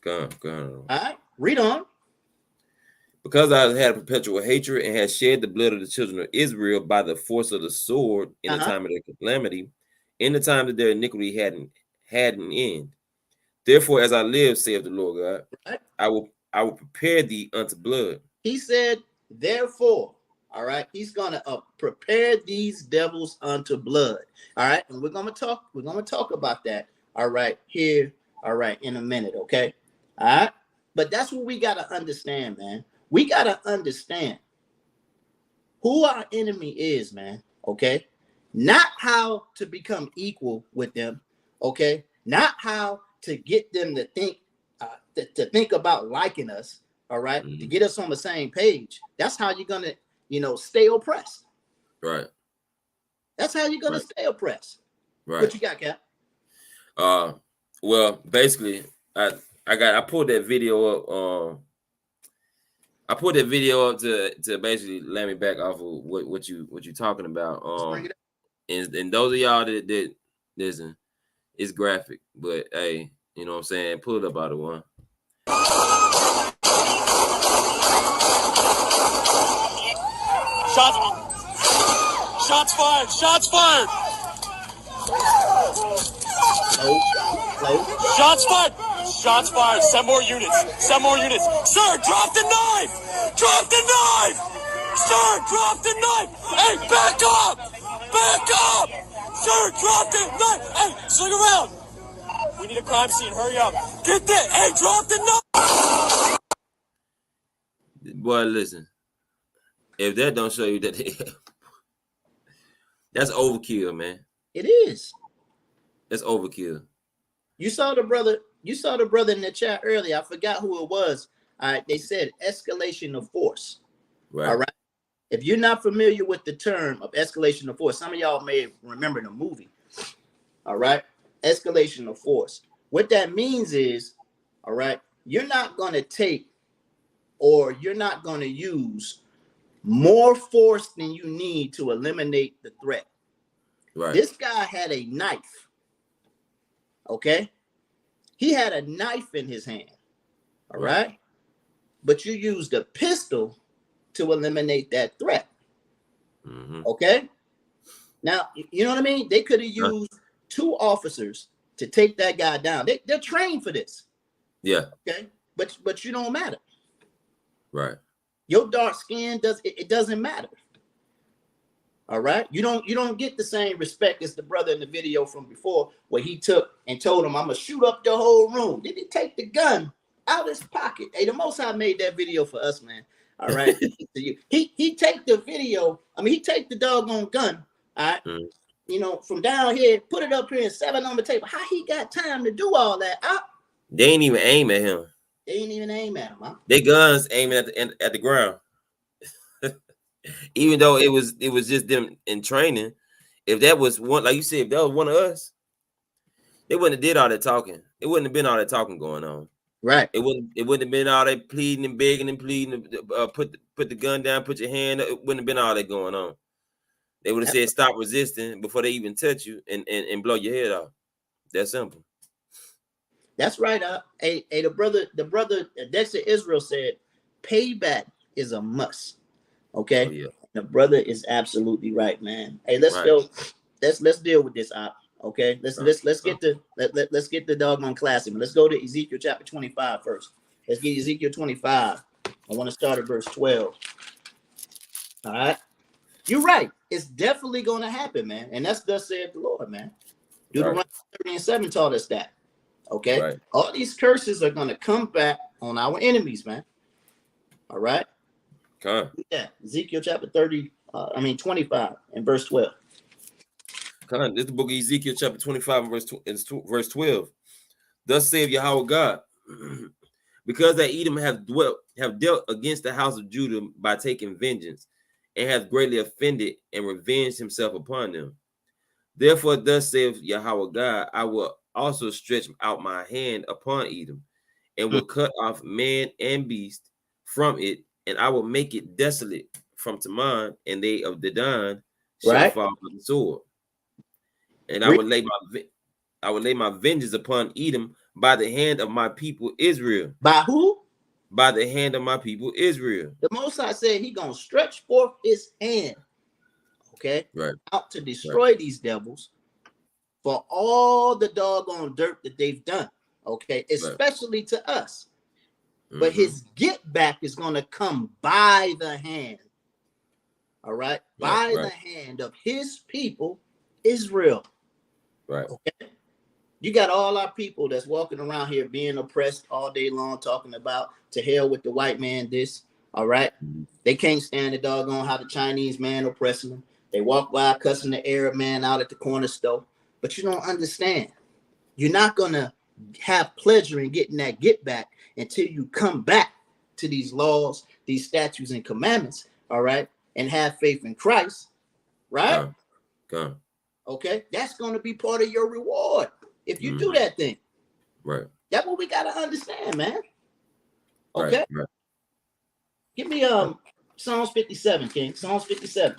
Gone. All right, read on. Because I had a perpetual hatred and had shed the blood of the children of Israel by the force of the sword in the time of their calamity, in the time that their iniquity had an end. Therefore, as I live, saith the Lord God, I will prepare thee unto blood. He said, therefore, all right, he's gonna prepare these devils unto blood. All right, and we're gonna talk about that. All right, here, all right, in a minute, okay. All right, but that's what we gotta understand, man. We gotta understand who our enemy is, man. Okay, not how to become equal with them. Okay, not how to get them to think think about liking us. All right, to get us on the same page. That's how you're gonna, stay oppressed. Right. That's how you're gonna stay oppressed. Right. What you got, Cap? Well, basically, I pulled that video up. I put that video up to basically let me back off of what you talking about. And those of y'all that listen, it's graphic, but hey, you know what I'm saying? Pull it up out of one. Shots fired! Shots fired! Shots fired! Shots fired! Send more units! Send more units! Sir, drop the knife! Drop the knife! Sir, drop the knife! Hey, back up! Back up! Sir, drop the knife! Hey, swing around! We need a crime scene. Hurry up! Get that! Hey, drop the knife! Boy, listen. If that don't show you that, that's overkill, man. It is. That's overkill. You saw the brother in the chat earlier. I forgot who it was. All right, they said escalation of force. Right. All right. If you're not familiar with the term of escalation of force, some of y'all may remember the movie. All right. Escalation of force. What that means is, all right, you're not going to take or you're not going to use more force than you need to eliminate the threat. Right. This guy had a knife. Okay. He had a knife in his hand. All right. But you used a pistol to eliminate that threat. Okay. Now, you know what I mean? They could have used 2 officers to take that guy down. They're trained for this. Yeah. Okay. But you don't matter. Right. Your dark skin doesn't matter. All right. You don't get the same respect as the brother in the video from before where he took and told him, I'm gonna shoot up the whole room. Did he take the gun out of his pocket? Hey, the Most High made that video for us, man. All right. he take the video. I mean, he take the doggone gun. All right. From down here, put it up here and 7 on the table. How he got time to do all that? They ain't even aim at him. They ain't even aim at him. Huh? They guns aiming at the ground. Even though it was just them in training. If that was one, like you said, if that was one of us, they wouldn't have did all that talking. It wouldn't have been all that talking going on. Right. It wouldn't have been all that pleading and begging and pleading. Put the gun down. Put your hand up. It wouldn't have been all that going on. They would have said stop resisting before they even touch you and blow your head off. That's simple. That's right. Hey, the brother Dexter Israel said, payback is a must. Okay. Oh, yeah. The brother is absolutely right, man. Hey, let's go. Let's deal with this. Okay. Let's get the doggone classic. Let's go to Ezekiel chapter 25 first. Let's get Ezekiel 25. I want to start at verse 12. All right. You're right. It's definitely going to happen, man. And that's thus saith the Lord, man. Deuteronomy 30:7 taught us that. Okay. Right. All these curses are going to come back on our enemies, man. All right. Okay. Yeah. Ezekiel chapter 25 and verse 12. Okay. This is the book of Ezekiel chapter 25 and verse 12. Thus saith Yahweh God, because that Edom have dealt against the house of Judah by taking vengeance, and hath greatly offended and revenged himself upon them. Therefore, thus saith Yahweh God, I will also stretch out my hand upon Edom, and will cut off man and beast from it, and I will make it desolate from Teman, and they of Dedan shall Right. fall by the sword. And I will lay my vengeance upon Edom by the hand of my people Israel. By who? By the hand of my people Israel. The Most High said he gonna stretch forth his hand, okay, Right, out to destroy these devils for all the doggone dirt that they've done, okay, especially to us. But his get back is gonna come by the hand, all right, by the hand of his people Israel. Right. Okay. You got all our people that's walking around here being oppressed all day long, talking about to hell with the white man, this, all right? They can't stand the doggone how the Chinese man oppressing them. They walk by cussing the Arab man out at the corner store. But you don't understand. You're not going to have pleasure in getting that get back until you come back to these laws, these statutes and commandments, all right? And have faith in Christ, right? Come. Okay, that's going to be part of your reward if you do that thing. Right. That's what we got to understand, man. Okay. Right. Give me Psalms 57, King. Psalms 57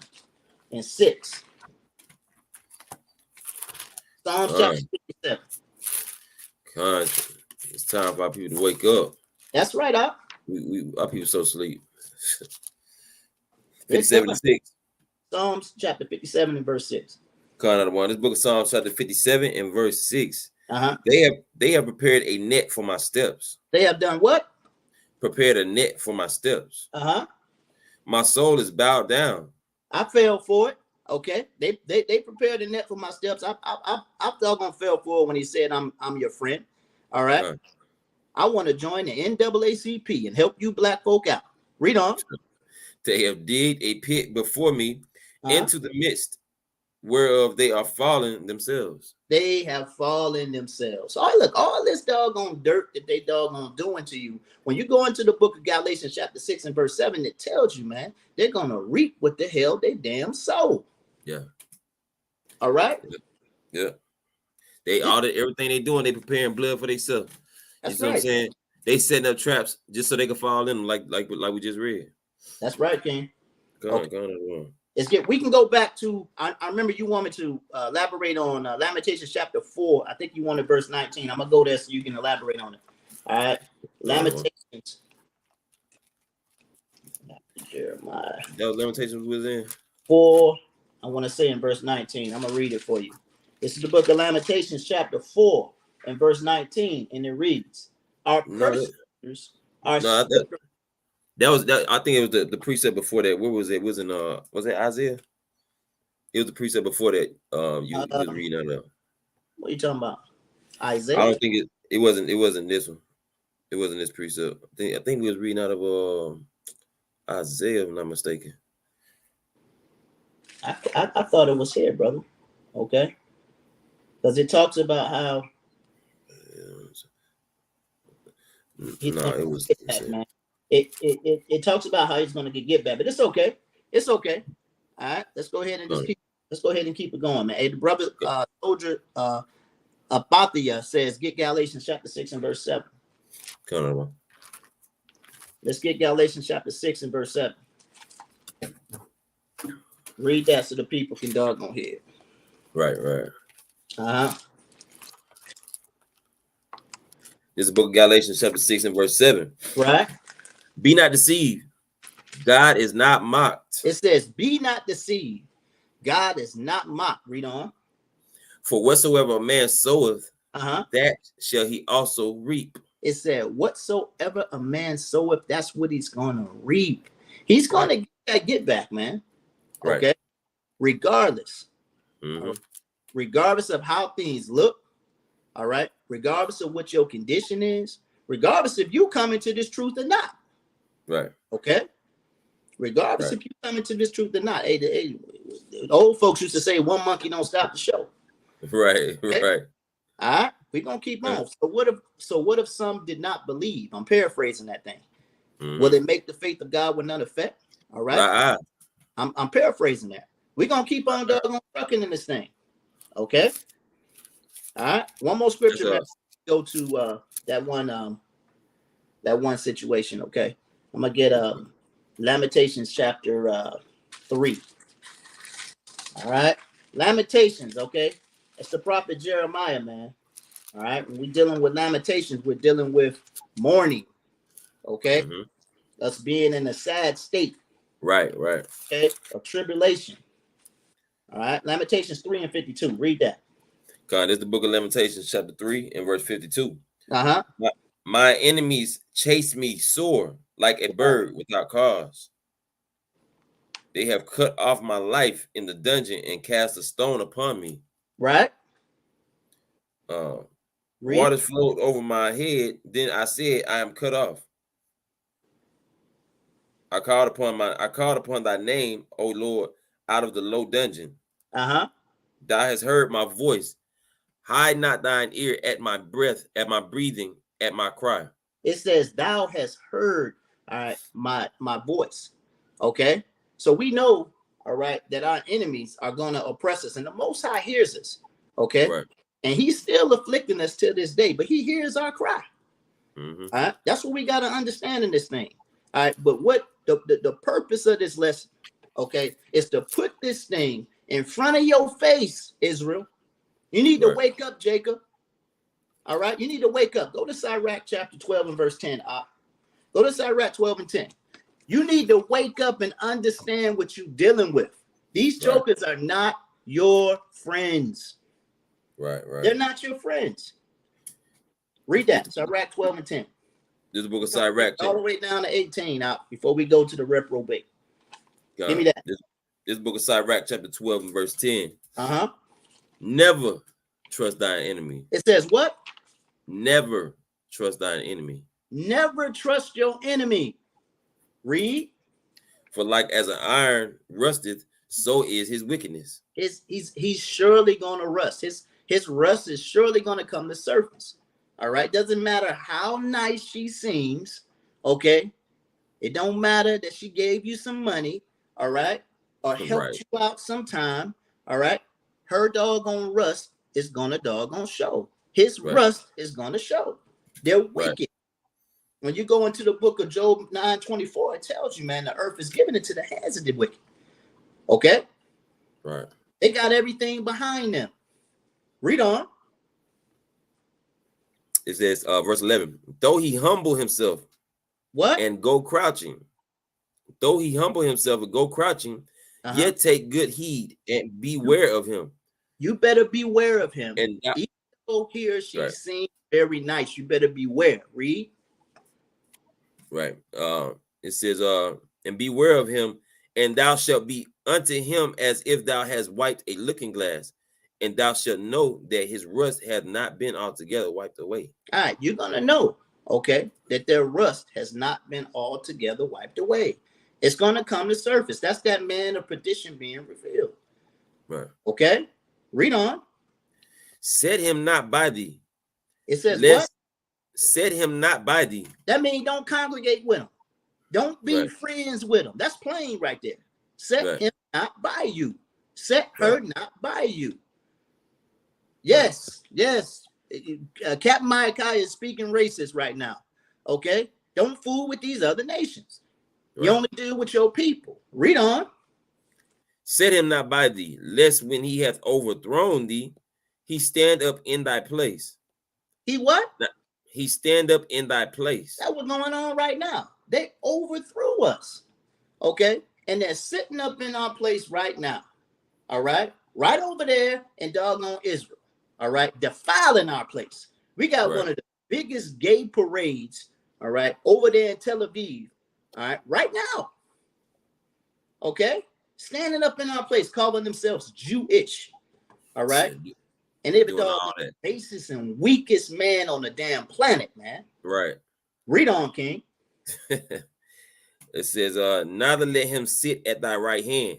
and 6. Psalms chapter 57. It's time for our people to wake up. That's right, Up. Our people so asleep. 57 and 6. Psalms chapter 57 and verse 6. This book of Psalms chapter 57 and verse 6. They have prepared a net for my steps. They have done what? Prepared a net for my steps. My soul is bowed down. I fell for it. Okay. They prepared a net for my steps. I doggone fell for it when he said I'm your friend. All right. I want to join the NAACP and help you black folk out. Read on. They have digged a pit before me into the midst whereof they are fallen themselves. They have fallen themselves. Oh, look, all this doggone dirt that they doggone doing to you. When you go into the book of Galatians chapter 6 and verse 7, it tells you, man, they're going to reap what the hell they damn sow. Yeah. All right? Yeah. They audit everything they doing. They preparing blood for themselves. That's what right. I'm saying? They setting up traps just so they can fall in them like we just read. That's right, King. Go on. We can go back to, I remember you want me to elaborate on Lamentations chapter 4. I think you wanted verse 19. I'm going to go there so you can elaborate on it. All right. Lamentations. Jeremiah. That was Lamentations was in 4. I want to say in verse 19. I'm going to read it for you. This is the book of Lamentations chapter 4 and verse 19. And it reads, our persecutors are I think it was the precept before that. Where was it? Was it Isaiah? It was the precept before that. You was reading out of. What are you talking about? Isaiah? I don't think it wasn't this one. It wasn't this precept. I think we was reading out of Isaiah, if I'm not mistaken. I thought it was here, brother. Okay. Because it talks about how it was that, man. It talks about how he's going to get back, but it's okay. It's okay. All right, let's go ahead and keep it going, man. Hey, the brother soldier Abathia says, get Galatians chapter 6 and verse 7. Come on. Let's get Galatians chapter 6 and verse 7. Read that so the people can doggone hear it. Right. This is the book of Galatians chapter 6 and verse 7. Right. Be not deceived. God is not mocked. It says, be not deceived. God is not mocked. Read on. For whatsoever a man soweth, that shall he also reap. It said, whatsoever a man soweth, that's what he's going to reap. He's going to get that get back, man. Okay. Right. Regardless. Regardless of how things look. All right. Regardless of what your condition is. Regardless if you come into this truth or not. Right. Okay. Regardless if you come into this truth or not. Hey, the old folks used to say, one monkey don't stop the show. Right. Okay? Right. All right. We're going to keep on. So what if some did not believe? I'm paraphrasing that thing. Will it make the faith of God with none effect? All right. I'm paraphrasing that. We're going to keep on trucking in this thing. Okay. All right. One more scripture. Yes, go to that one situation. Okay. I'm gonna get Lamentations chapter 3. All right. Lamentations, okay? It's the prophet Jeremiah, man. All right. When we're dealing with Lamentations, we're dealing with mourning, okay? Us being in a sad state. Right. Okay, of tribulation. All right. Lamentations 3 and 52. Read that. God, this is the book of Lamentations, chapter 3 and verse 52. Uh-huh. My enemies chase me sore like a bird without cause. They have cut off my life in the dungeon and cast a stone upon me. Right. Waters flowed over my head. Then I said, I am cut off. I called upon thy name, O Lord, out of the low dungeon. Uh-huh. Thou hast heard my voice. Hide not thine ear at my breath, at my breathing, at my cry. It says, thou hast heard, all right, my voice. Okay. So we know, all right, that our enemies are going to oppress us, and the Most High hears us. Okay. Right. And he's still afflicting us to this day, but he hears our cry. All right. That's what we got to understand in this thing. All right. But what the purpose of this lesson, okay, is to put this thing in front of your face, Israel. You need to wake up, Jacob. All right. You need to wake up. Go to Sirach chapter 12 and verse 10. Go to Sirach 12 and 10. You need to wake up and understand what you're dealing with. These jokers are not your friends. Right. They're not your friends. Read that. Sirach 12 and 10. This is the book of Sirach. All the way down to 18 out before we go to the reprobate. God, Give me that. This book of Sirach, chapter 12 and verse 10. Uh-huh. Never trust thine enemy. It says what? Never trust thine enemy. Never trust your enemy. Read. For like as an iron rusteth, so is his wickedness. He's surely going to rust. His rust is surely going to come to surface. All right. Doesn't matter how nice she seems. Okay. It don't matter that she gave you some money. All right. Or helped you out sometime. All right. Her doggone rust is going to doggone show. His rust is going to show. They're wicked. When you go into the book of Job 9:24, it tells you, man, the earth is given into the hands of the wicked. Okay? Right. They got everything behind them. Read on. It says, verse 11, though he humble himself and go crouching, yet take good heed and beware of him. You better beware of him. And even though he or she seems very nice, you better beware. Read. Right. It says, and beware of him, and thou shalt be unto him as if thou hast wiped a looking glass, and thou shalt know that his rust hath not been altogether wiped away. All right, you're gonna know, okay, that their rust has not been altogether wiped away. It's gonna come to surface. That's that man of perdition being revealed. Right. Okay. Read on. Set him not by thee. It says what? Set him not by thee. That means don't congregate with him. Don't be friends with him. That's plain right there. Set him not by you. Set her not by you. Yes, yes. Captain Micaiah is speaking racist right now. Okay? Don't fool with these other nations. You only deal with your people. Read on. Set him not by thee, lest when he hath overthrown thee, he stand up in thy place. He what? He stand up in thy place. That's what's going on right now. They overthrew us. Okay? And they're sitting up in our place right now. All right? Right over there in doggone Israel. All right? Defiling our place. We got one of the biggest gay parades, all right, over there in Tel Aviv. All right, right now. Okay? Standing up in our place, calling themselves Jewish. All right? And they're the basest and weakest man on the damn planet, man. Right. Read on, King. It says, neither let him sit at thy right hand,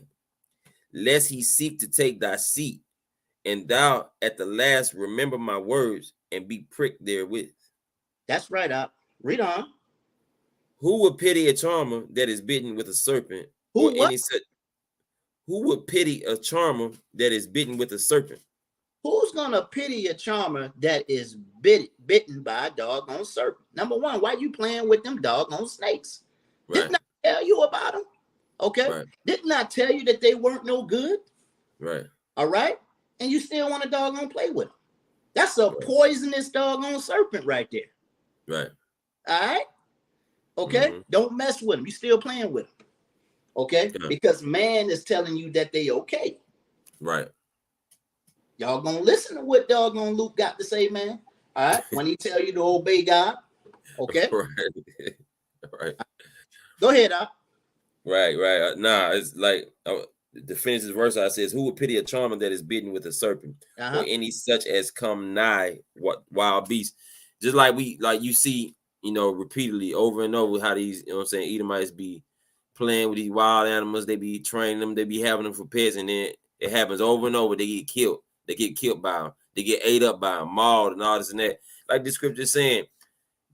lest he seek to take thy seat, and thou at the last remember my words and be pricked therewith. That's right, up. Read on. Who would pity a charmer that is bitten with a serpent? Who would pity a charmer that is bitten with a serpent? Who's gonna pity a charmer that is bitten by a doggone serpent? Number one, why you playing with them doggone snakes? This not tell you about them? Okay. Right. Didn't I tell you that they weren't no good? Right. All right. And you still want to doggone play with them. That's a poisonous doggone serpent right there. Right. All right. Okay. Don't mess with them. You still playing with them. Okay. Because man is telling you that they okay. Right. Y'all gonna listen to what doggone Luke got to say, man. All right. When he tell you to obey God. Okay. Right. Right. Go ahead, Doc. Right. Nah, it's like the finish this verse. I says, "Who would pity a charmer that is bitten with a serpent, or any such as come nigh what wild beast?" Just like you see, repeatedly over and over how these, Edomites be playing with these wild animals. They be training them. They be having them for pets, and then it happens over and over. They get killed. They get killed by them. They get ate up by them, mauled, and all this and that. Like the scripture is saying,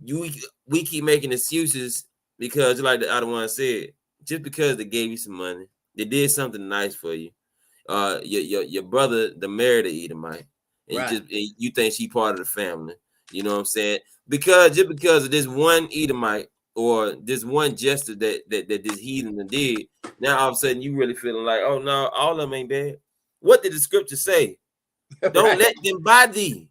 we keep making excuses because, like the other one said, just because they gave you some money, they did something nice for you. Your brother, the married the Edomite, and you think she part of the family. You know what I'm saying? Because of this one Edomite or this one jester that this heathen did, now all of a sudden you really feeling like, oh no, all of them ain't bad. What did the scripture say? Don't let them buy thee.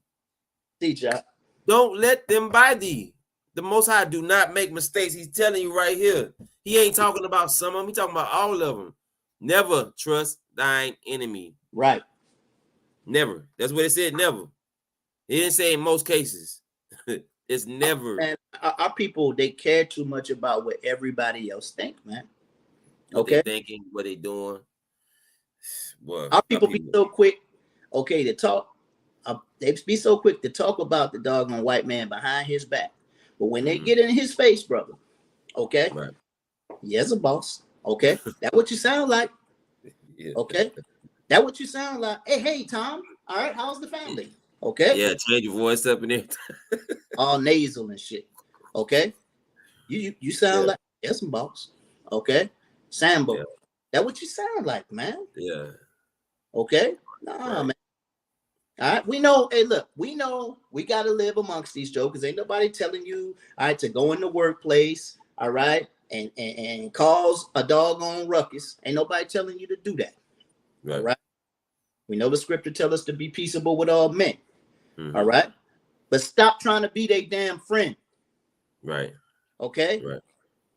Teacher. Don't let them buy thee. The Most High do not make mistakes. He's telling you right here. He ain't talking about some of them. He's talking about all of them. Never trust thine enemy. Right. Never. That's what it said. Never. He didn't say in most cases. It's never. Man, our people, they care too much about what everybody else think, man. What they thinking, what they doing. Boy, our people be so quick, to talk. They be so quick to talk about the doggone white man behind his back. But when they get in his face, brother, yes, a boss. Okay. That's what you sound like. Yeah. Okay. That's what you sound like. Hey, Tom. All right. How's the family? Okay. Yeah, change your voice up in there. All nasal and shit. Okay. You sound like yes, boss. Okay. Sambo. Yeah. That's what you sound like, man. Yeah. Okay. Nah, man. All right, we know. Hey, look, we know we got to live amongst these jokers. Ain't nobody telling you, all right, to go in the workplace, all right, and cause a doggone ruckus. Ain't nobody telling you to do that. Right. All right. We know the scripture tells us to be peaceable with all men. All right. But stop trying to be their damn friend. Right. Okay. Right.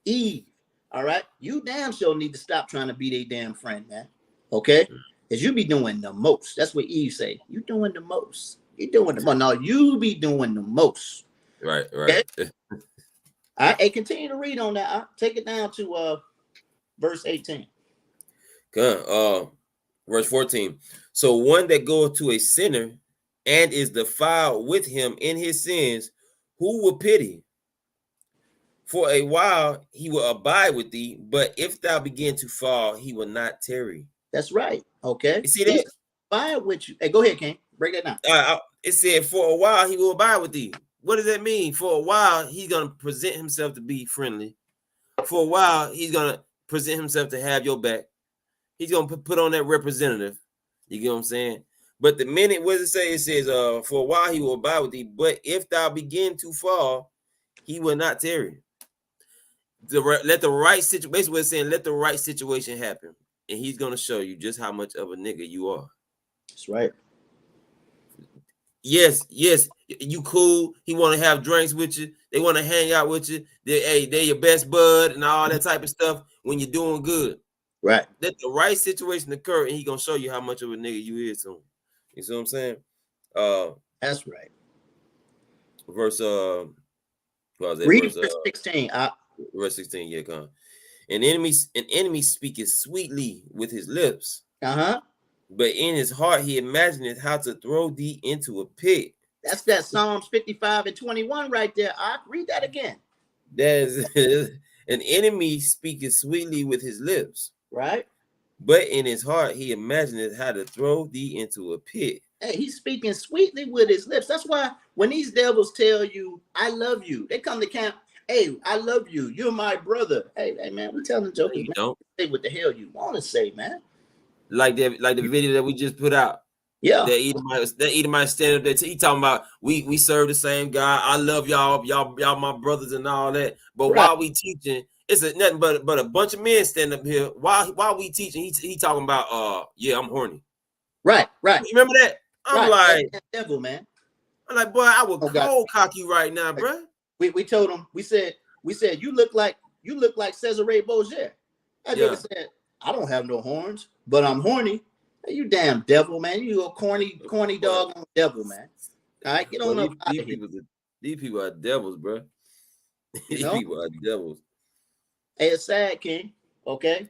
Eve. All right. You damn sure need to stop trying to be their damn friend, man. Okay. Because you be doing the most. That's what Eve say. You doing the most. You doing the most. No, you be doing the most. Right. Okay? All right. Hey, continue to read on that. I'll take it down to verse 18. Good. Verse 14. So one that goeth to a sinner and is defiled with him in his sins, who will pity? For a while he will abide with thee, but if thou begin to fall, he will not tarry. That's right. Okay. You see that? Abide with you. Hey, go ahead, King. Break that down. It said, for a while he will abide with thee. What does that mean? For a while he's going to present himself to be friendly. For a while he's going to present himself to have your back. He's going to put on that representative. You get what I'm saying? But the minute, what does it say? It says, for a while he will abide with thee, but if thou begin to fall, he will not tarry. Let the right situation, basically what it's saying, let the right situation happen. And he's going to show you just how much of a nigga you are. That's right. Yes, you cool. He want to have drinks with you. They want to hang out with you. They're your best bud and all that type of stuff when you're doing good. Right. Let the right situation occur, and he gonna show you how much of a nigga you is to him. You see what I'm saying? That's right. Verse what was that? Read verse 16. Verse 16, yeah, come. An enemy speaketh sweetly with his lips. But in his heart he imagineth how to throw thee into a pit. That's that Psalms 55 and 21 right there. Read that again. That is an enemy speaketh sweetly with his lips. Right. But in his heart he imagineth how to throw thee into a pit. Hey, he's speaking sweetly with his lips. That's why when these devils tell you, I love you, they come to camp. Hey, I love you. You're my brother. Hey man, we telling jokers, man, don't say what the hell you want to say, man. Like the video that we just put out. Yeah. That Edomite stand up there. He talking about we serve the same God. I love y'all my brothers and all that. But while we teaching, It's nothing but a bunch of men stand up here while we teaching. He talking about yeah, I'm horny. Right. You remember that? I'm like, that devil, man. I'm like, boy, I would cold cock you right now, bro. We told him, we said you look like Cesare Borgia. That nigga said, I don't have no horns, but I'm horny. Hey, you damn devil, man. You a corny dog on devil, man. All right, get on up out of here. These people are devils, bro. These people are devils. Hey, it's sad, King. Okay.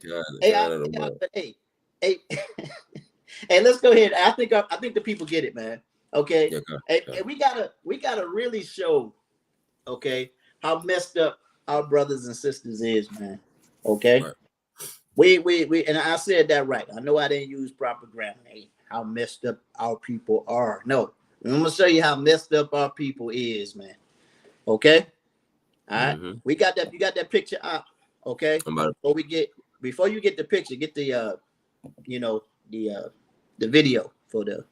Hey, let's go ahead. I think the people get it, man. Okay. Hey, we gotta really show, okay, how messed up our brothers and sisters is, man. Okay. Right. We and I said that right. I know I didn't use proper grammar. Hey, how messed up our people are. No, I'm gonna show you how messed up our people is, man. Okay. All right. Mm-hmm. You got that picture up. Okay. Before you get the picture, get the the video for the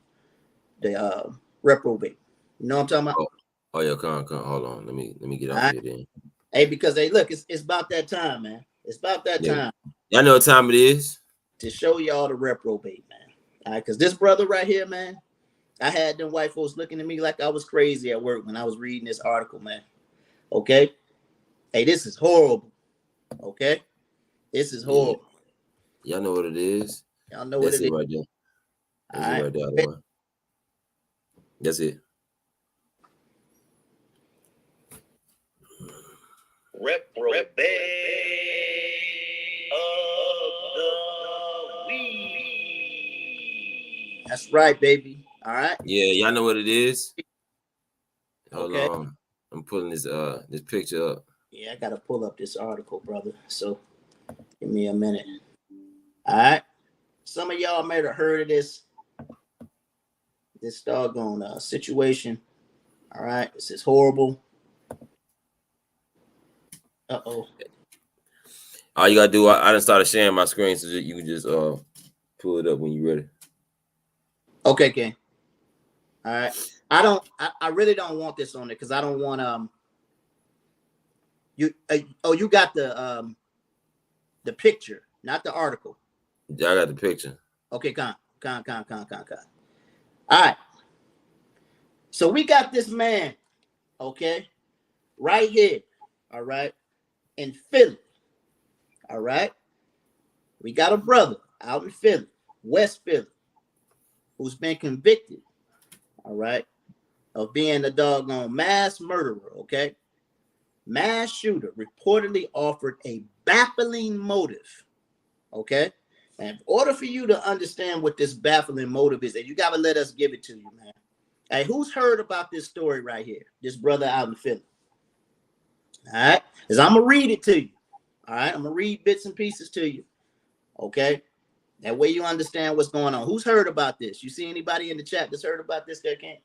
reprobate. You know what I'm talking about? Oh yeah, come hold on. Let me get out here then. Hey, because look, it's about that time, man. It's about that time. Y'all know what time it is. To show y'all the reprobate, man. All right, because this brother right here, man, I had them white folks looking at me like I was crazy at work when I was reading this article, man. Okay. Hey, this is horrible. Okay. This is horrible. Y'all know what it is. Y'all know what it is. Right there. That's it right there. That's it. Reprobate of the week. That's right, baby. All right. Yeah, y'all know what it is. Hold on. I'm pulling this picture up. Yeah, I gotta pull up this article, brother. So give me a minute. All right. Some of y'all may have heard of this doggone situation. All right. This is horrible. Uh-oh. All you gotta do, I done started sharing my screen so that you can just pull it up when you're ready. Okay, Ken. All right. I really don't want this on it because I don't want you got the picture, not the article. Yeah, I got the picture. Okay, con. All right. So we got this man, okay, right here, all right, in Philly. All right. We got a brother out in Philly, West Philly, who's been convicted, all right, of being a doggone mass murderer, okay? Mass shooter reportedly offered a baffling motive, okay? And in order for you to understand what this baffling motive is, and you got to let us give it to you, man. Hey, who's heard about this story right here? This brother out in Philly. All right? Because I'm going to read it to you. All right? I'm going to read bits and pieces to you. Okay? That way you understand what's going on. Who's heard about this? You see anybody in the chat that's heard about this there, Ken?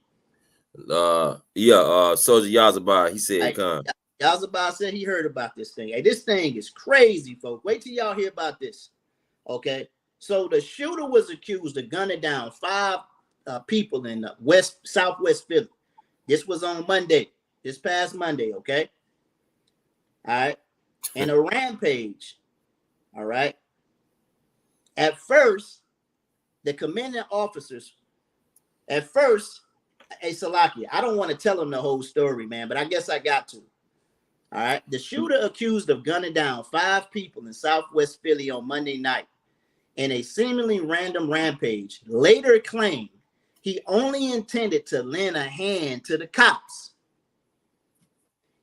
Soldier Yazabai, he said, hey, Yazabai said he heard about this thing. Hey, this thing is crazy, folks. Wait till y'all hear about this. Okay? So the shooter was accused of gunning down 5 people in southwest Philly. This was on Monday, this past Monday, okay? All right. And a rampage. All right. At first, the commanding officers, hey, Salakia, I don't want to tell them the whole story, man, but I guess I got to. All right. The shooter accused of gunning down 5 people in southwest Philly on Monday night in a seemingly random rampage later claimed he only intended to lend a hand to the cops.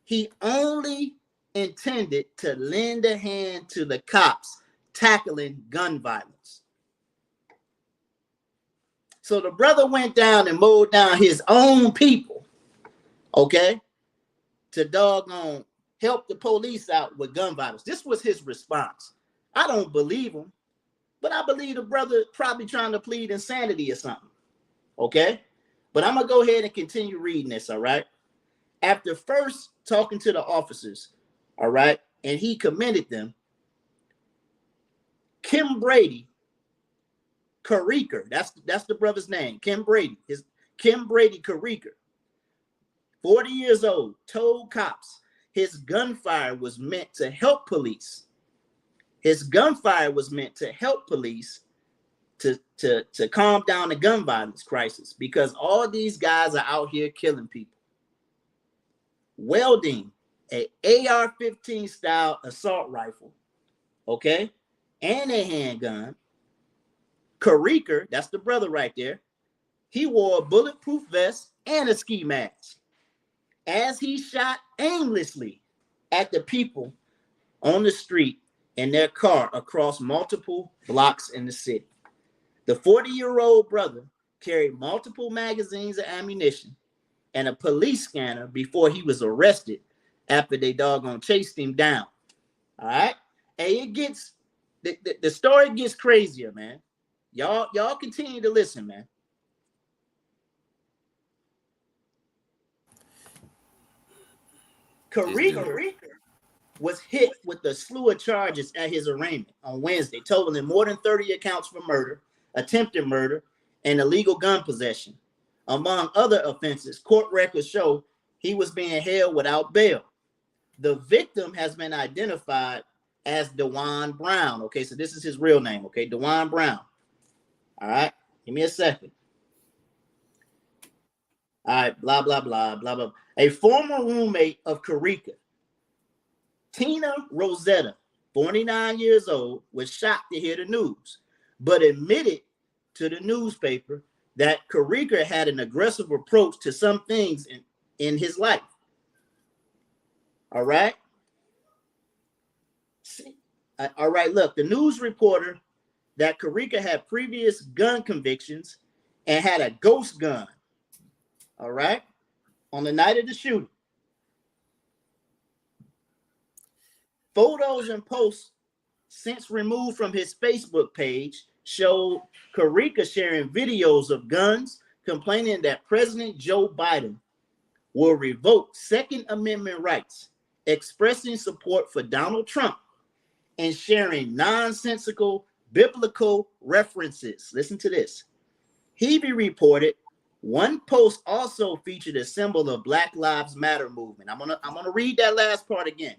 He only intended to lend a hand to the cops tackling gun violence. So the brother went down and mowed down his own people, okay, to doggone help the police out with gun violence. This was his response. I don't believe him, but I believe the brother probably trying to plead insanity or something, okay? But I'm going to go ahead and continue reading this, all right? After first talking to the officers, all right, and he commended them, Kim Brady Carriker, that's the brother's name, Kim Brady Carriker, 40 years old, told cops his gunfire was meant to help police. His gunfire was meant to help police to calm down the gun violence crisis, because all these guys are out here killing people. Welding a AR-15 style assault rifle, okay, and a handgun. Karika, that's the brother right there, he wore a bulletproof vest and a ski mask as he shot aimlessly at the people on the street in their car across multiple blocks in the city. The 40-year-old brother carried multiple magazines of ammunition and a police scanner before he was arrested after they doggone chased him down. All right? Hey, it gets, the story gets crazier, man. Y'all continue to listen, man. Karika was hit with a slew of charges at his arraignment on Wednesday, totaling more than 30 accounts for murder, attempted murder, and illegal gun possession. Among other offenses, court records show he was being held without bail. The victim has been identified as DeJuan Brown. Okay, so this is his real name, okay? DeJuan Brown. All right, give me a second. All right, blah, blah, blah, blah, blah. A former roommate of Karika, Tina Rosetta, 49 years old, was shocked to hear the news, but admitted to the newspaper that Karika had an aggressive approach to some things in his life. All right? All right, look, the news reporter that Karika had previous gun convictions and had a ghost gun, all right, on the night of the shooting. Photos and posts since removed from his Facebook page showed Karika sharing videos of guns, complaining that President Joe Biden will revoke Second Amendment rights, expressing support for Donald Trump, and sharing nonsensical biblical references. Listen to this. Hebe reported one post also featured a symbol of Black Lives Matter movement. I'm gonna read that last part again.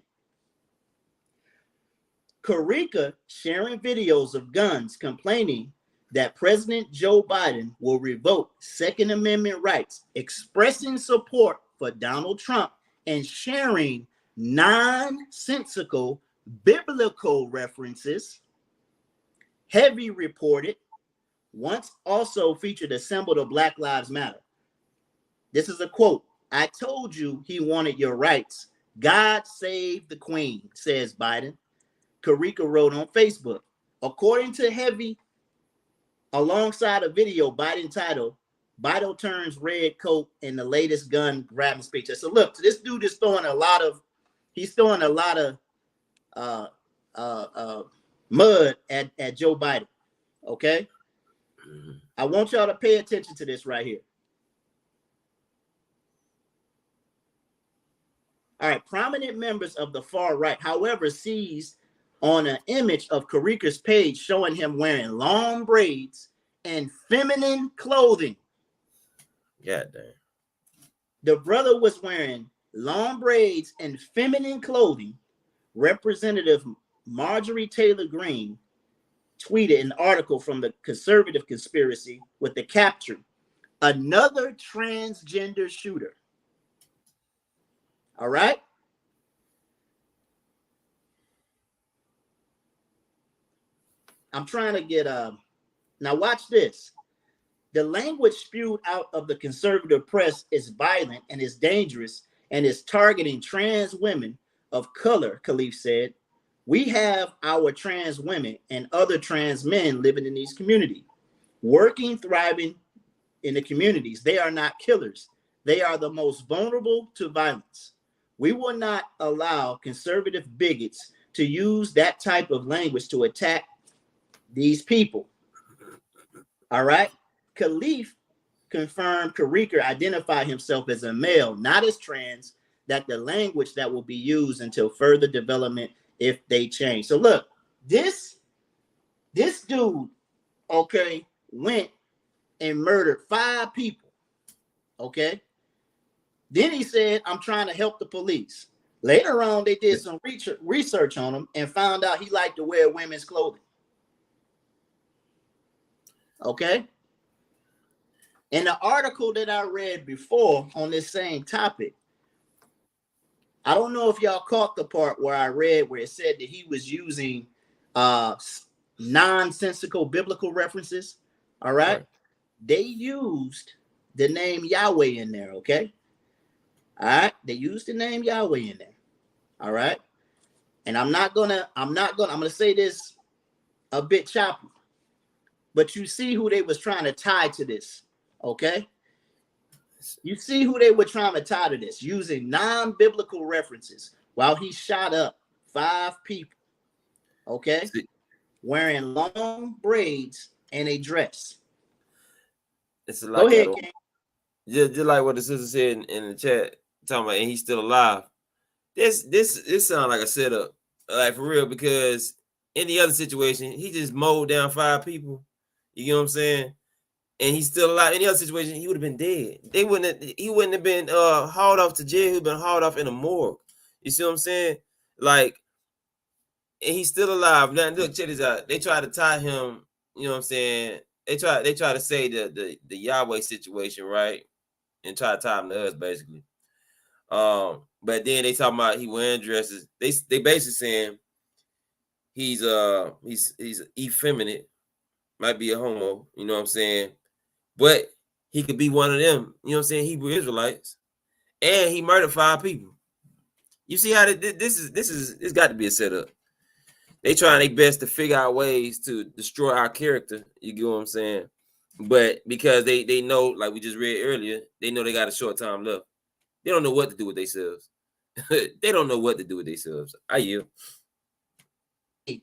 Karika sharing videos of guns, complaining that President Joe Biden will revoke Second Amendment rights, expressing support for Donald Trump, and sharing nonsensical biblical references. Heavy reported once also featured a symbol of Black Lives Matter. This is a quote. "I told you he wanted your rights. God save the Queen," says Biden. Karika wrote on Facebook. According to Heavy, alongside a video Biden titled, "Biden turns red coat in the latest gun grabbing speech." So look, this dude is throwing a lot of mud at Joe Biden. Okay? I want y'all to pay attention to this right here. All right, prominent members of the far right, however, seized on an image of Karika's page showing him wearing long braids and feminine clothing. Yeah, damn. The brother was wearing long braids and feminine clothing. Representative Marjorie Taylor Greene tweeted an article from the Conservative Conspiracy with the caption, "Another transgender shooter." All right? I'm trying to get now watch this. The language spewed out of the conservative press is violent and is dangerous and is targeting trans women of color, Khalif said. "We have our trans women and other trans men living in these communities, working, thriving in the communities. They are not killers. They are the most vulnerable to violence. We will not allow conservative bigots to use that type of language to attack these people." All right. Khalif confirmed Karika identified himself as a male, not as trans, that the language that will be used until further development if they change. So look, this dude, okay, went and murdered 5 people. Okay. Then he said, "I'm trying to help the police." Later on, they did some research on him and found out he liked to wear women's clothing. Okay. In the article that I read before on this same topic, I don't know if y'all caught the part where I read where it said that he was using nonsensical biblical references. All right. They used the name Yahweh in there. Okay. All right. They used the name Yahweh in there. All right. And I'm gonna say this a bit choppy, but you see who they was trying to tie to this. Okay. You see who they were trying to tie to this, using non-biblical references while he shot up 5 people, okay, wearing long braids and a dress. It's Go like ahead, King. Just like what the sister said in the chat, talking about, and he's still alive. This sounds like a setup, like for real, because in the other situation, he just mowed down 5 people. You know what I'm saying? And he's still alive. In the other situation, he would have been dead. He wouldn't have been hauled off to jail. He'd been hauled off in a morgue. You see what I'm saying? Like, and he's still alive. Now look, check this out. They try to tie him, you know what I'm saying? They try to say the Yahweh situation, right? And try to tie him to us, basically. But then they talking about he wearing dresses. They basically saying he's effeminate, might be a homo, you know what I'm saying? But he could be one of them, you know what I'm saying, Hebrew Israelites. And he murdered 5 people. You see how this got to be a setup. They trying their best to figure out ways to destroy our character. You get what I'm saying? But because they know, like we just read earlier, they know they got a short time left. They don't know what to do with themselves. They don't know what to do with themselves. I yield.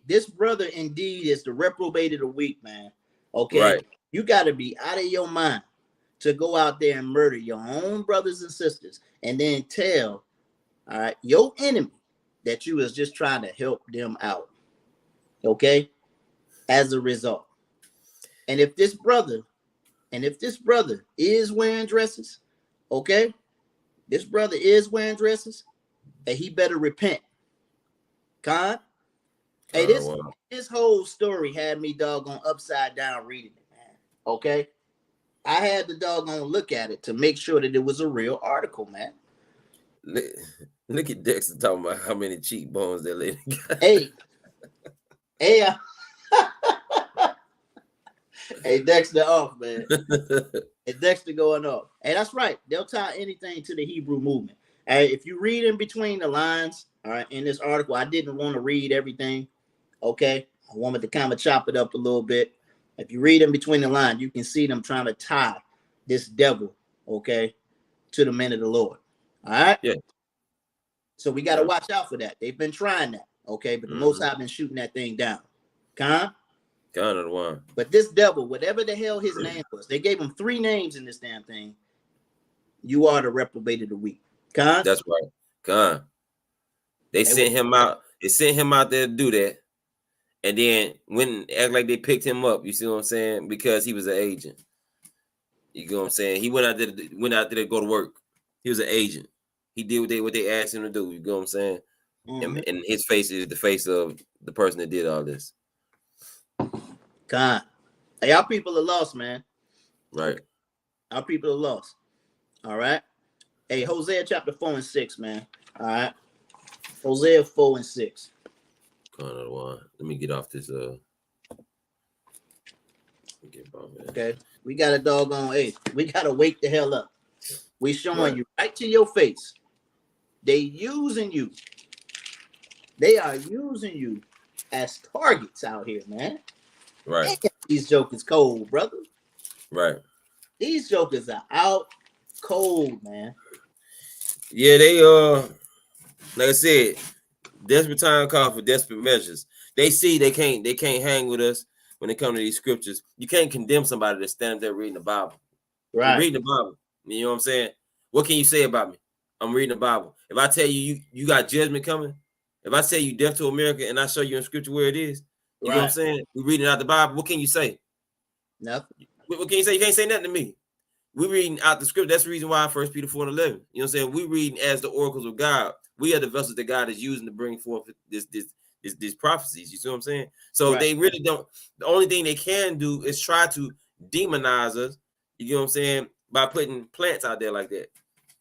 This brother indeed is the reprobate of the week, man. Okay. Right. You got to be out of your mind to go out there and murder your own brothers and sisters and then tell, all right, your enemy that you was just trying to help them out. Okay. As a result. And if this brother is wearing dresses, okay, this brother is wearing dresses, and he better repent. God. Hey, this whole story had me doggone upside down reading it, man. Okay. I had to doggone look at it to make sure that it was a real article, man. Look at Dexter talking about how many cheekbones that lady got. Hey, hey, Dexter off, man. Hey, Dexter going off. Hey, that's right. They'll tie anything to the Hebrew movement. Hey, if you read in between the lines, all right, in this article, I didn't want to read everything. Okay. I wanted to kind of chop it up a little bit. If you read in between the lines, you can see them trying to tie this devil, okay, to the men of the Lord. All right. Yeah. So we got to watch out for that. They've been trying that. Okay. But the Most High been shooting that thing down. Kind of one. But this devil, whatever the hell his name was, they gave him 3 names in this damn thing. You are the reprobate of the week. That's right. They sent him out. They sent him out there to do that. And then when act like they picked him up, you see what I'm saying? Because he was an agent. You know what I'm saying? He went out there to go to work. He was an agent. He did what they asked him to do. You know what I'm saying? Mm-hmm. And his face is the face of the person that did all this. Hey, our people are lost, man. Right. Our people are lost. All right. Hey, Hosea chapter 4 and 6, man. All right. Hosea 4 and 6. Let me get off this. Okay. We got a doggone. Hey, we got to wake the hell up. We showing you right to your face. They using you. They are using you as targets out here, man. Right. These jokers cold, brother. Right. These jokers are out cold, man. Yeah, they like I said, desperate time call for desperate measures. They see they can't hang with us when it comes to these scriptures. You can't condemn somebody that's standing there reading the Bible. Right. You're reading the Bible. You know what I'm saying? What can you say about me? I'm reading the Bible. If I tell you you got judgment coming, if I say you death to America and I show you in scripture where it is, you know what I'm saying? We're reading out the Bible. What can you say? Nothing. What can you say? You can't say nothing to me. We're reading out the script. That's the reason why 1 Peter 4 and 11. You know what I'm saying? We're reading as the oracles of God. We are the vessels that God is using to bring forth these prophecies. You see what I'm saying? So they really don't. The only thing they can do is try to demonize us. You get what I'm saying? By putting plants out there like that.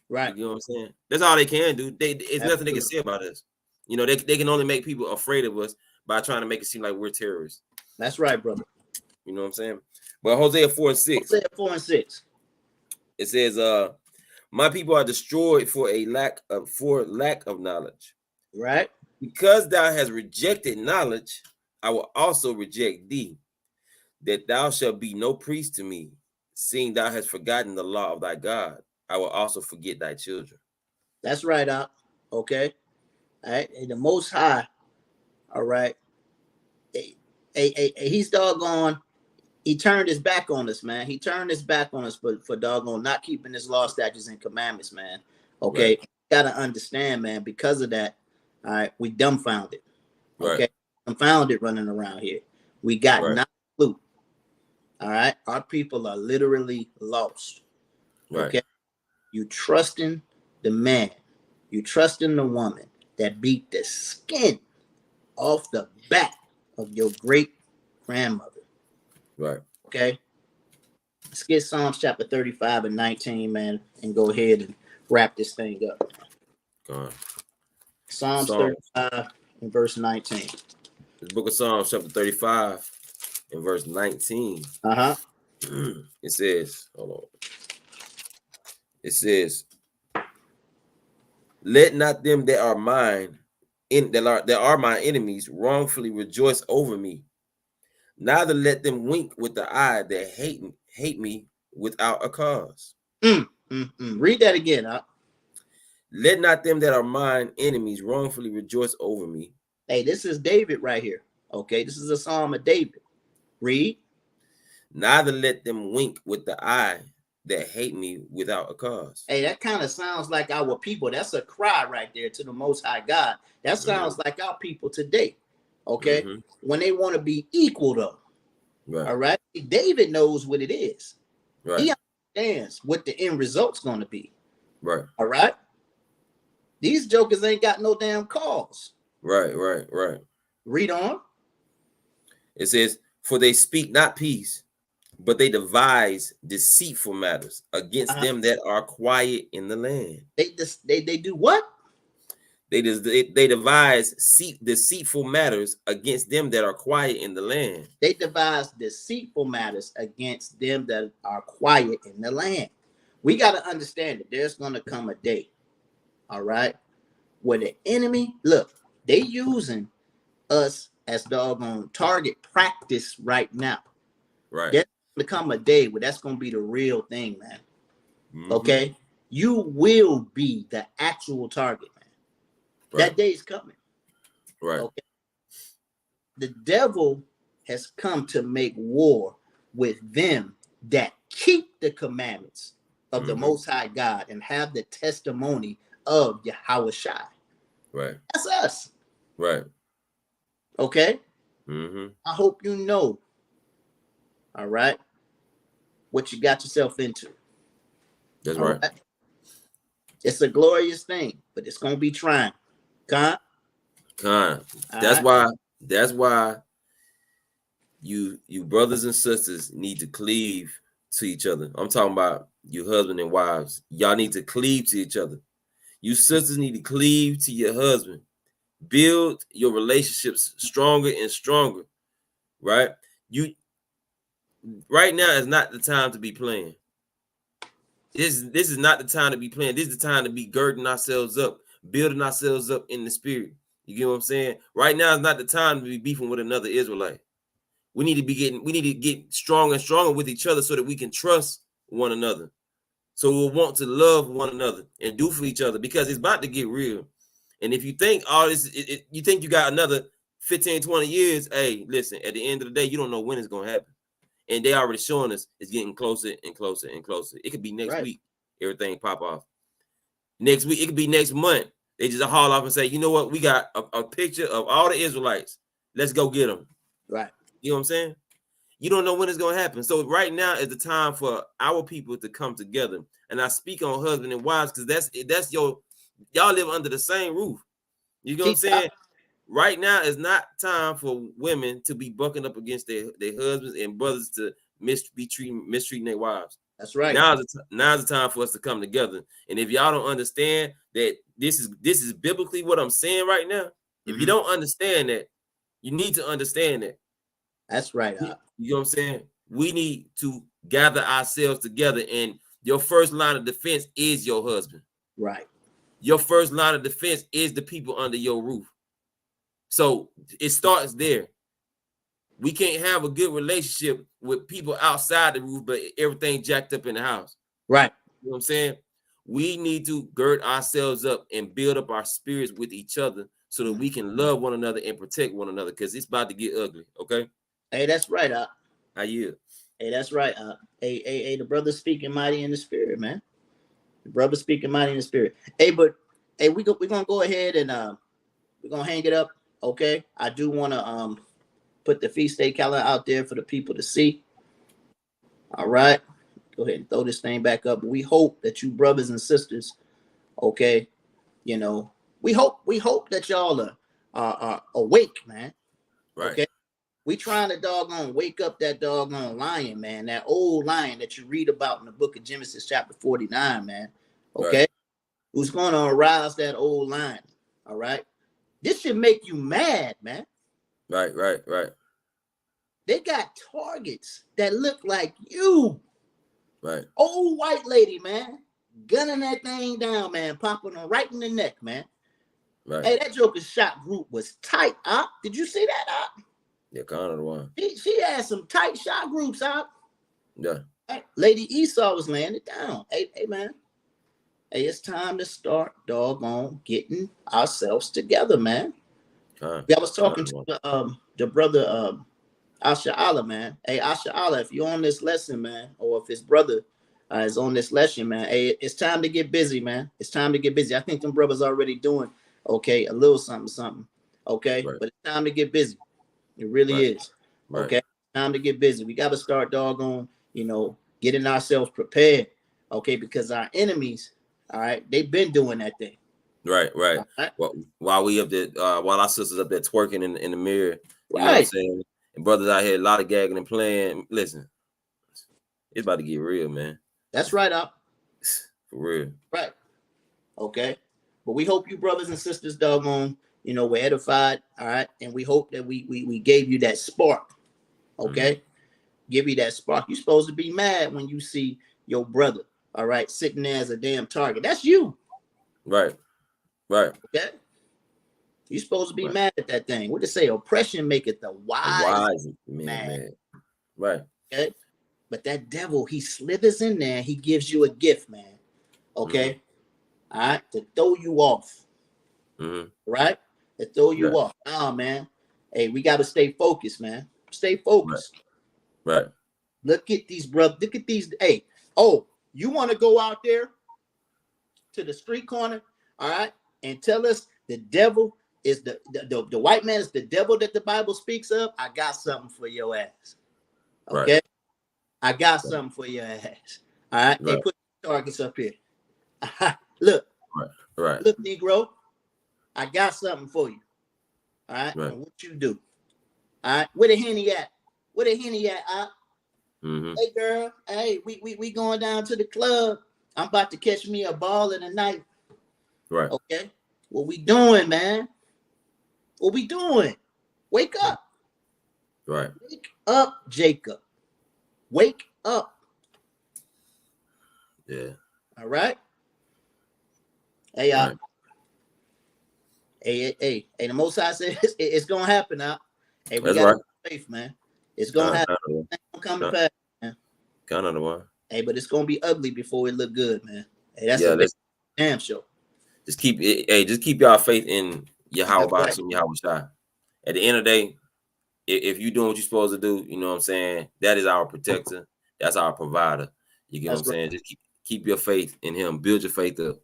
Right. You know what I'm saying? That's all they can do. It's nothing they can say about us. You know, they can only make people afraid of us by trying to make it seem like we're terrorists. That's right, brother. You know what I'm saying? But Hosea 4:6. Hosea 4:6. It says, my people are destroyed for lack of knowledge. Right. Because thou hast rejected knowledge, I will also reject thee, that thou shalt be no priest to me, seeing thou hast forgotten the law of thy God. I will also forget thy children. That's right, okay. All right. And the Most High, all right. He's doggone. He turned his back on us, man. He turned his back on us for doggone not keeping his law, statutes, and commandments, man. Okay. Right. You gotta understand, man, because of that, all right, we dumbfounded. Okay. Right. Dumbfounded running around here. We got Right. not clue. All right. Our people are literally lost. Right. Okay. You trusting the man, you trusting the woman that beat the skin off the back of your great grandmother. Right. Okay. Let's get Psalms chapter 35 and 19, man, and go ahead and wrap this thing up. Go on. Psalms 35 and verse 19. The book of Psalms, chapter 35 and verse 19. Uh-huh. It says, hold on. It says, let not them that are mine, that are my enemies, wrongfully rejoice over me. Neither let them wink with the eye that hate me without a cause. Read that again. Let not them that are mine enemies wrongfully rejoice over me. Hey, this is David right here. Okay, this is a psalm of David. Read. Neither let them wink with the eye that hate me without a cause. Hey, that kind of sounds like our people. That's a cry right there to the Most High God. That sounds like our people today. Okay, when they want to be equal, though. Right. All right. David knows what it is. Right. He understands what the end result's going to be. Right. All right. These jokers ain't got no damn cause. Right. Read on. It says, for they speak not peace, but they devise deceitful matters against them that are quiet in the land. They do what? They devise deceitful matters against them that are quiet in the land. They devise deceitful matters against them that are quiet in the land. We got to understand that there's going to come a day, all right, where the enemy, look, they using us as doggone target practice right now. Right. There's going to come a day where that's going to be the real thing, man. Okay? You will be the actual target, man. Right. That day is coming. Right. Okay. The devil has come to make war with them that keep the commandments of the Most High God and have the testimony of Yahweh Shai. Right. That's us. Right. Okay. I hope you know. All right. What you got yourself into. That's right. It's a glorious thing, but it's gonna be trying. Con. That's why you brothers and sisters need to cleave to each other. I'm talking about you husband and wives. Y'all need to cleave to each other. You sisters need to cleave to your husband. Build your relationships stronger and stronger. Right? Right now is not the time to be playing. This is not the time to be playing. This is the time to be girding ourselves up, building ourselves up in the spirit. You get what I'm saying? Right now is not the time to be beefing with another Israelite. We need to get stronger and stronger with each other so that we can trust one another. So we'll want to love one another and do for each other, because it's about to get real. And if you think all this, you think you got another 15, 20 years, hey, listen, at the end of the day, you don't know when it's going to happen. And they already showing us it's getting closer and closer and closer. It could be next week, everything pop off. Next week, it could be next month. They just haul off and say, you know what? We got a picture of all the Israelites. Let's go get them. Right. You know what I'm saying? You don't know when it's going to happen. So right now is the time for our people to come together. And I speak on husband and wives because y'all live under the same roof. You know what I'm saying? Right now is not time for women to be bucking up against their husbands and brothers to mistreating their wives. That's right. Now's the time for us to come together. And if y'all don't understand that this is biblically what I'm saying right now, if you don't understand that, you need to understand that. That's right. You know what I'm saying? We need to gather ourselves together, and your first line of defense is your husband. Right. Your first line of defense is the people under your roof. So it starts there. We can't have a good relationship with people outside the roof, but everything jacked up in the house. Right. You know what I'm saying? We need to gird ourselves up and build up our spirits with each other so that we can love one another and protect one another, because it's about to get ugly. Okay. Hey, that's right. I yield. Hey, that's right. Hey, the brother speaking mighty in the spirit, man. The brother speaking mighty in the spirit. Hey, but hey, we're gonna go ahead and we're gonna hang it up. Okay. I do want to put the feast day calendar out there for the people to see. All right. Go ahead and throw this thing back up. We hope that you brothers and sisters, okay, you know, we hope that y'all are awake, man. Right. Okay. We trying to doggone wake up that doggone lion, man. That old lion that you read about in the book of Genesis chapter 49, man. Okay. Right. Who's going to arouse that old lion? All right. This should make you mad, man. Right. They got targets that look like you. Right. Old white lady, man. Gunning that thing down, man. Popping her right in the neck, man. Right. Hey, that Joker's shot group was tight, Op. Did you see that, Op? Yeah, kind of the one. She had some tight shot groups, Op. Yeah. Hey, Lady Esau was laying it down. Hey, man. Hey, it's time to start doggone getting ourselves together, man. I was talking to the brother Asha Allah, man. Hey, Asha Allah, if you're on this lesson, man, or if his brother is on this lesson, man, hey, it's time to get busy, man. It's time to get busy. I think them brothers already doing, okay, a little something, okay? Right. But it's time to get busy. It really is, okay? Time to get busy. We got to start doggone, getting ourselves prepared, okay? Because our enemies, all right, they've been doing that thing. Right. Well, while we up there, while our sisters up there twerking in the mirror, you know what I'm saying? And brothers out here, a lot of gagging and playing. Listen, it's about to get real, man. That's right, Up. For real. Right. Okay. But we hope you brothers and sisters, doggone, were edified. All right. And we hope that we gave you that spark. Okay. Give you that spark. You're supposed to be mad when you see your brother, all right, sitting there as a damn target. That's you. Right. Okay. You're supposed to be mad at that thing. What to say? Oppression maketh the wise man. Right. Okay. But that devil, he slithers in there. He gives you a gift, man. Okay. All right. To throw you off. Right. To throw you off. Nah, man. Hey, we got to stay focused, man. Stay focused. Right. Look at these brothers. Look at these. Hey, you want to go out there to the street corner, all right, and tell us the devil is the white man is the devil that the Bible speaks of? I got something for your ass. Okay. Right. I got something for your ass. All right. Hey, put the targets up here. Look. Right. Look, Negro. I got something for you. All right. And what you do? All right. Where the Henny at? Where the Henny at? Hey, girl. Hey, we going down to the club. I'm about to catch me a ball in the night. Right. Okay. What we doing, man? What we doing? Wake up. Right. Wake up, Jacob. Wake up. Yeah. All right. Hey, hey, the Most High says it's gonna happen now. Hey, we got faith, man. It's gonna happen. It's gonna come to pass, man. Kind of the one. Hey, but it's gonna be ugly before it look good, man. Hey, that's a damn show. Just keep it. Hey, just keep y'all faith in Yahweh and Yahweh Shai. At the end of the day, if you're doing what you're supposed to do, you know what I'm saying? That is our protector. That's our provider. You get what I'm saying? Just keep your faith in him. Build your faith up.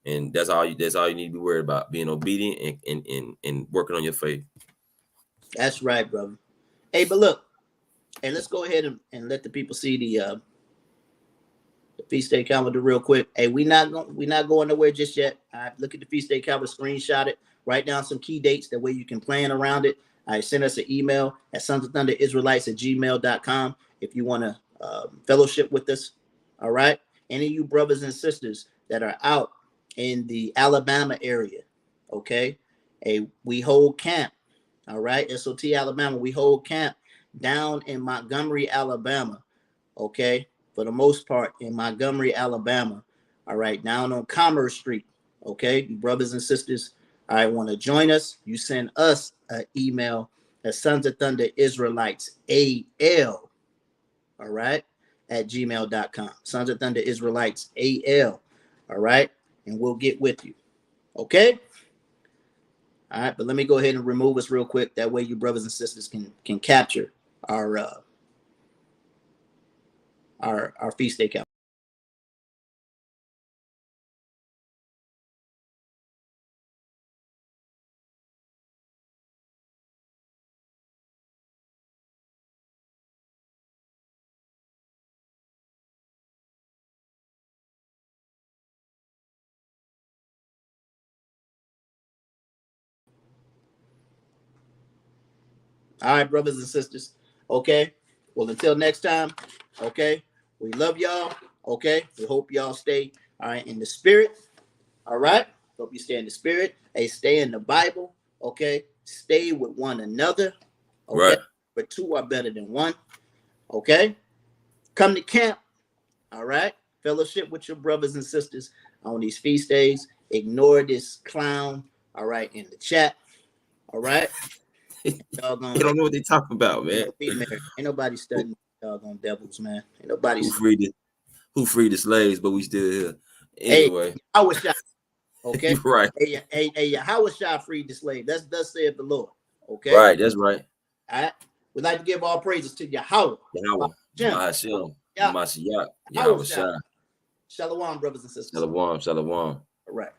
And that's all you need to be worried about. Being obedient and working on your faith. That's right, brother. Hey, but look, hey, let's go ahead and let the people see the feast day calendar real quick. Hey, we not going nowhere just yet. All right, look at the feast day calendar, screenshot it, write down some key dates. That way you can plan around it. All right, send us an email at sonsofthunderisraelites@gmail.com if you want to fellowship with us. All right. Any of you brothers and sisters that are out in the Alabama area, okay? Hey, we hold camp. All right, SOT Alabama, we hold camp down in Montgomery, Alabama. Okay, for the most part in Montgomery, Alabama. All right, down on Commerce Street. Okay, you brothers and sisters, I want to join us. You send us an email at Sons of Thunder Israelites AL. All right, at gmail.com. Sons of Thunder Israelites AL. All right, and we'll get with you. Okay. All right, but let me go ahead and remove us real quick. That way, you brothers and sisters can capture our feast day calendar. All right, brothers and sisters. Okay. Well, until next time. Okay. We love y'all. Okay. We hope y'all stay all right in the spirit. All right. Hope you stay in the spirit. Hey, stay in the Bible. Okay. Stay with one another. Okay. Right. But two are better than one. Okay. Come to camp. All right. Fellowship with your brothers and sisters on these feast days. Ignore this clown. All right. In the chat. All right. Y'all gonna, you don't know what they talking about, man. Ain't nobody studying doggone devils, man. Ain't nobody. Who freed the slaves, but we still here. Anyway, hey, I was shot. Okay, right. Hey, how was shot freed the slave? That's thus saith the Lord. Okay, right. That's right. All right. We'd like to give all praises to Yahweh. Ma'ashem, Mashiach, Yahweh Shai. Shalom, brothers and sisters. Shalom. All right.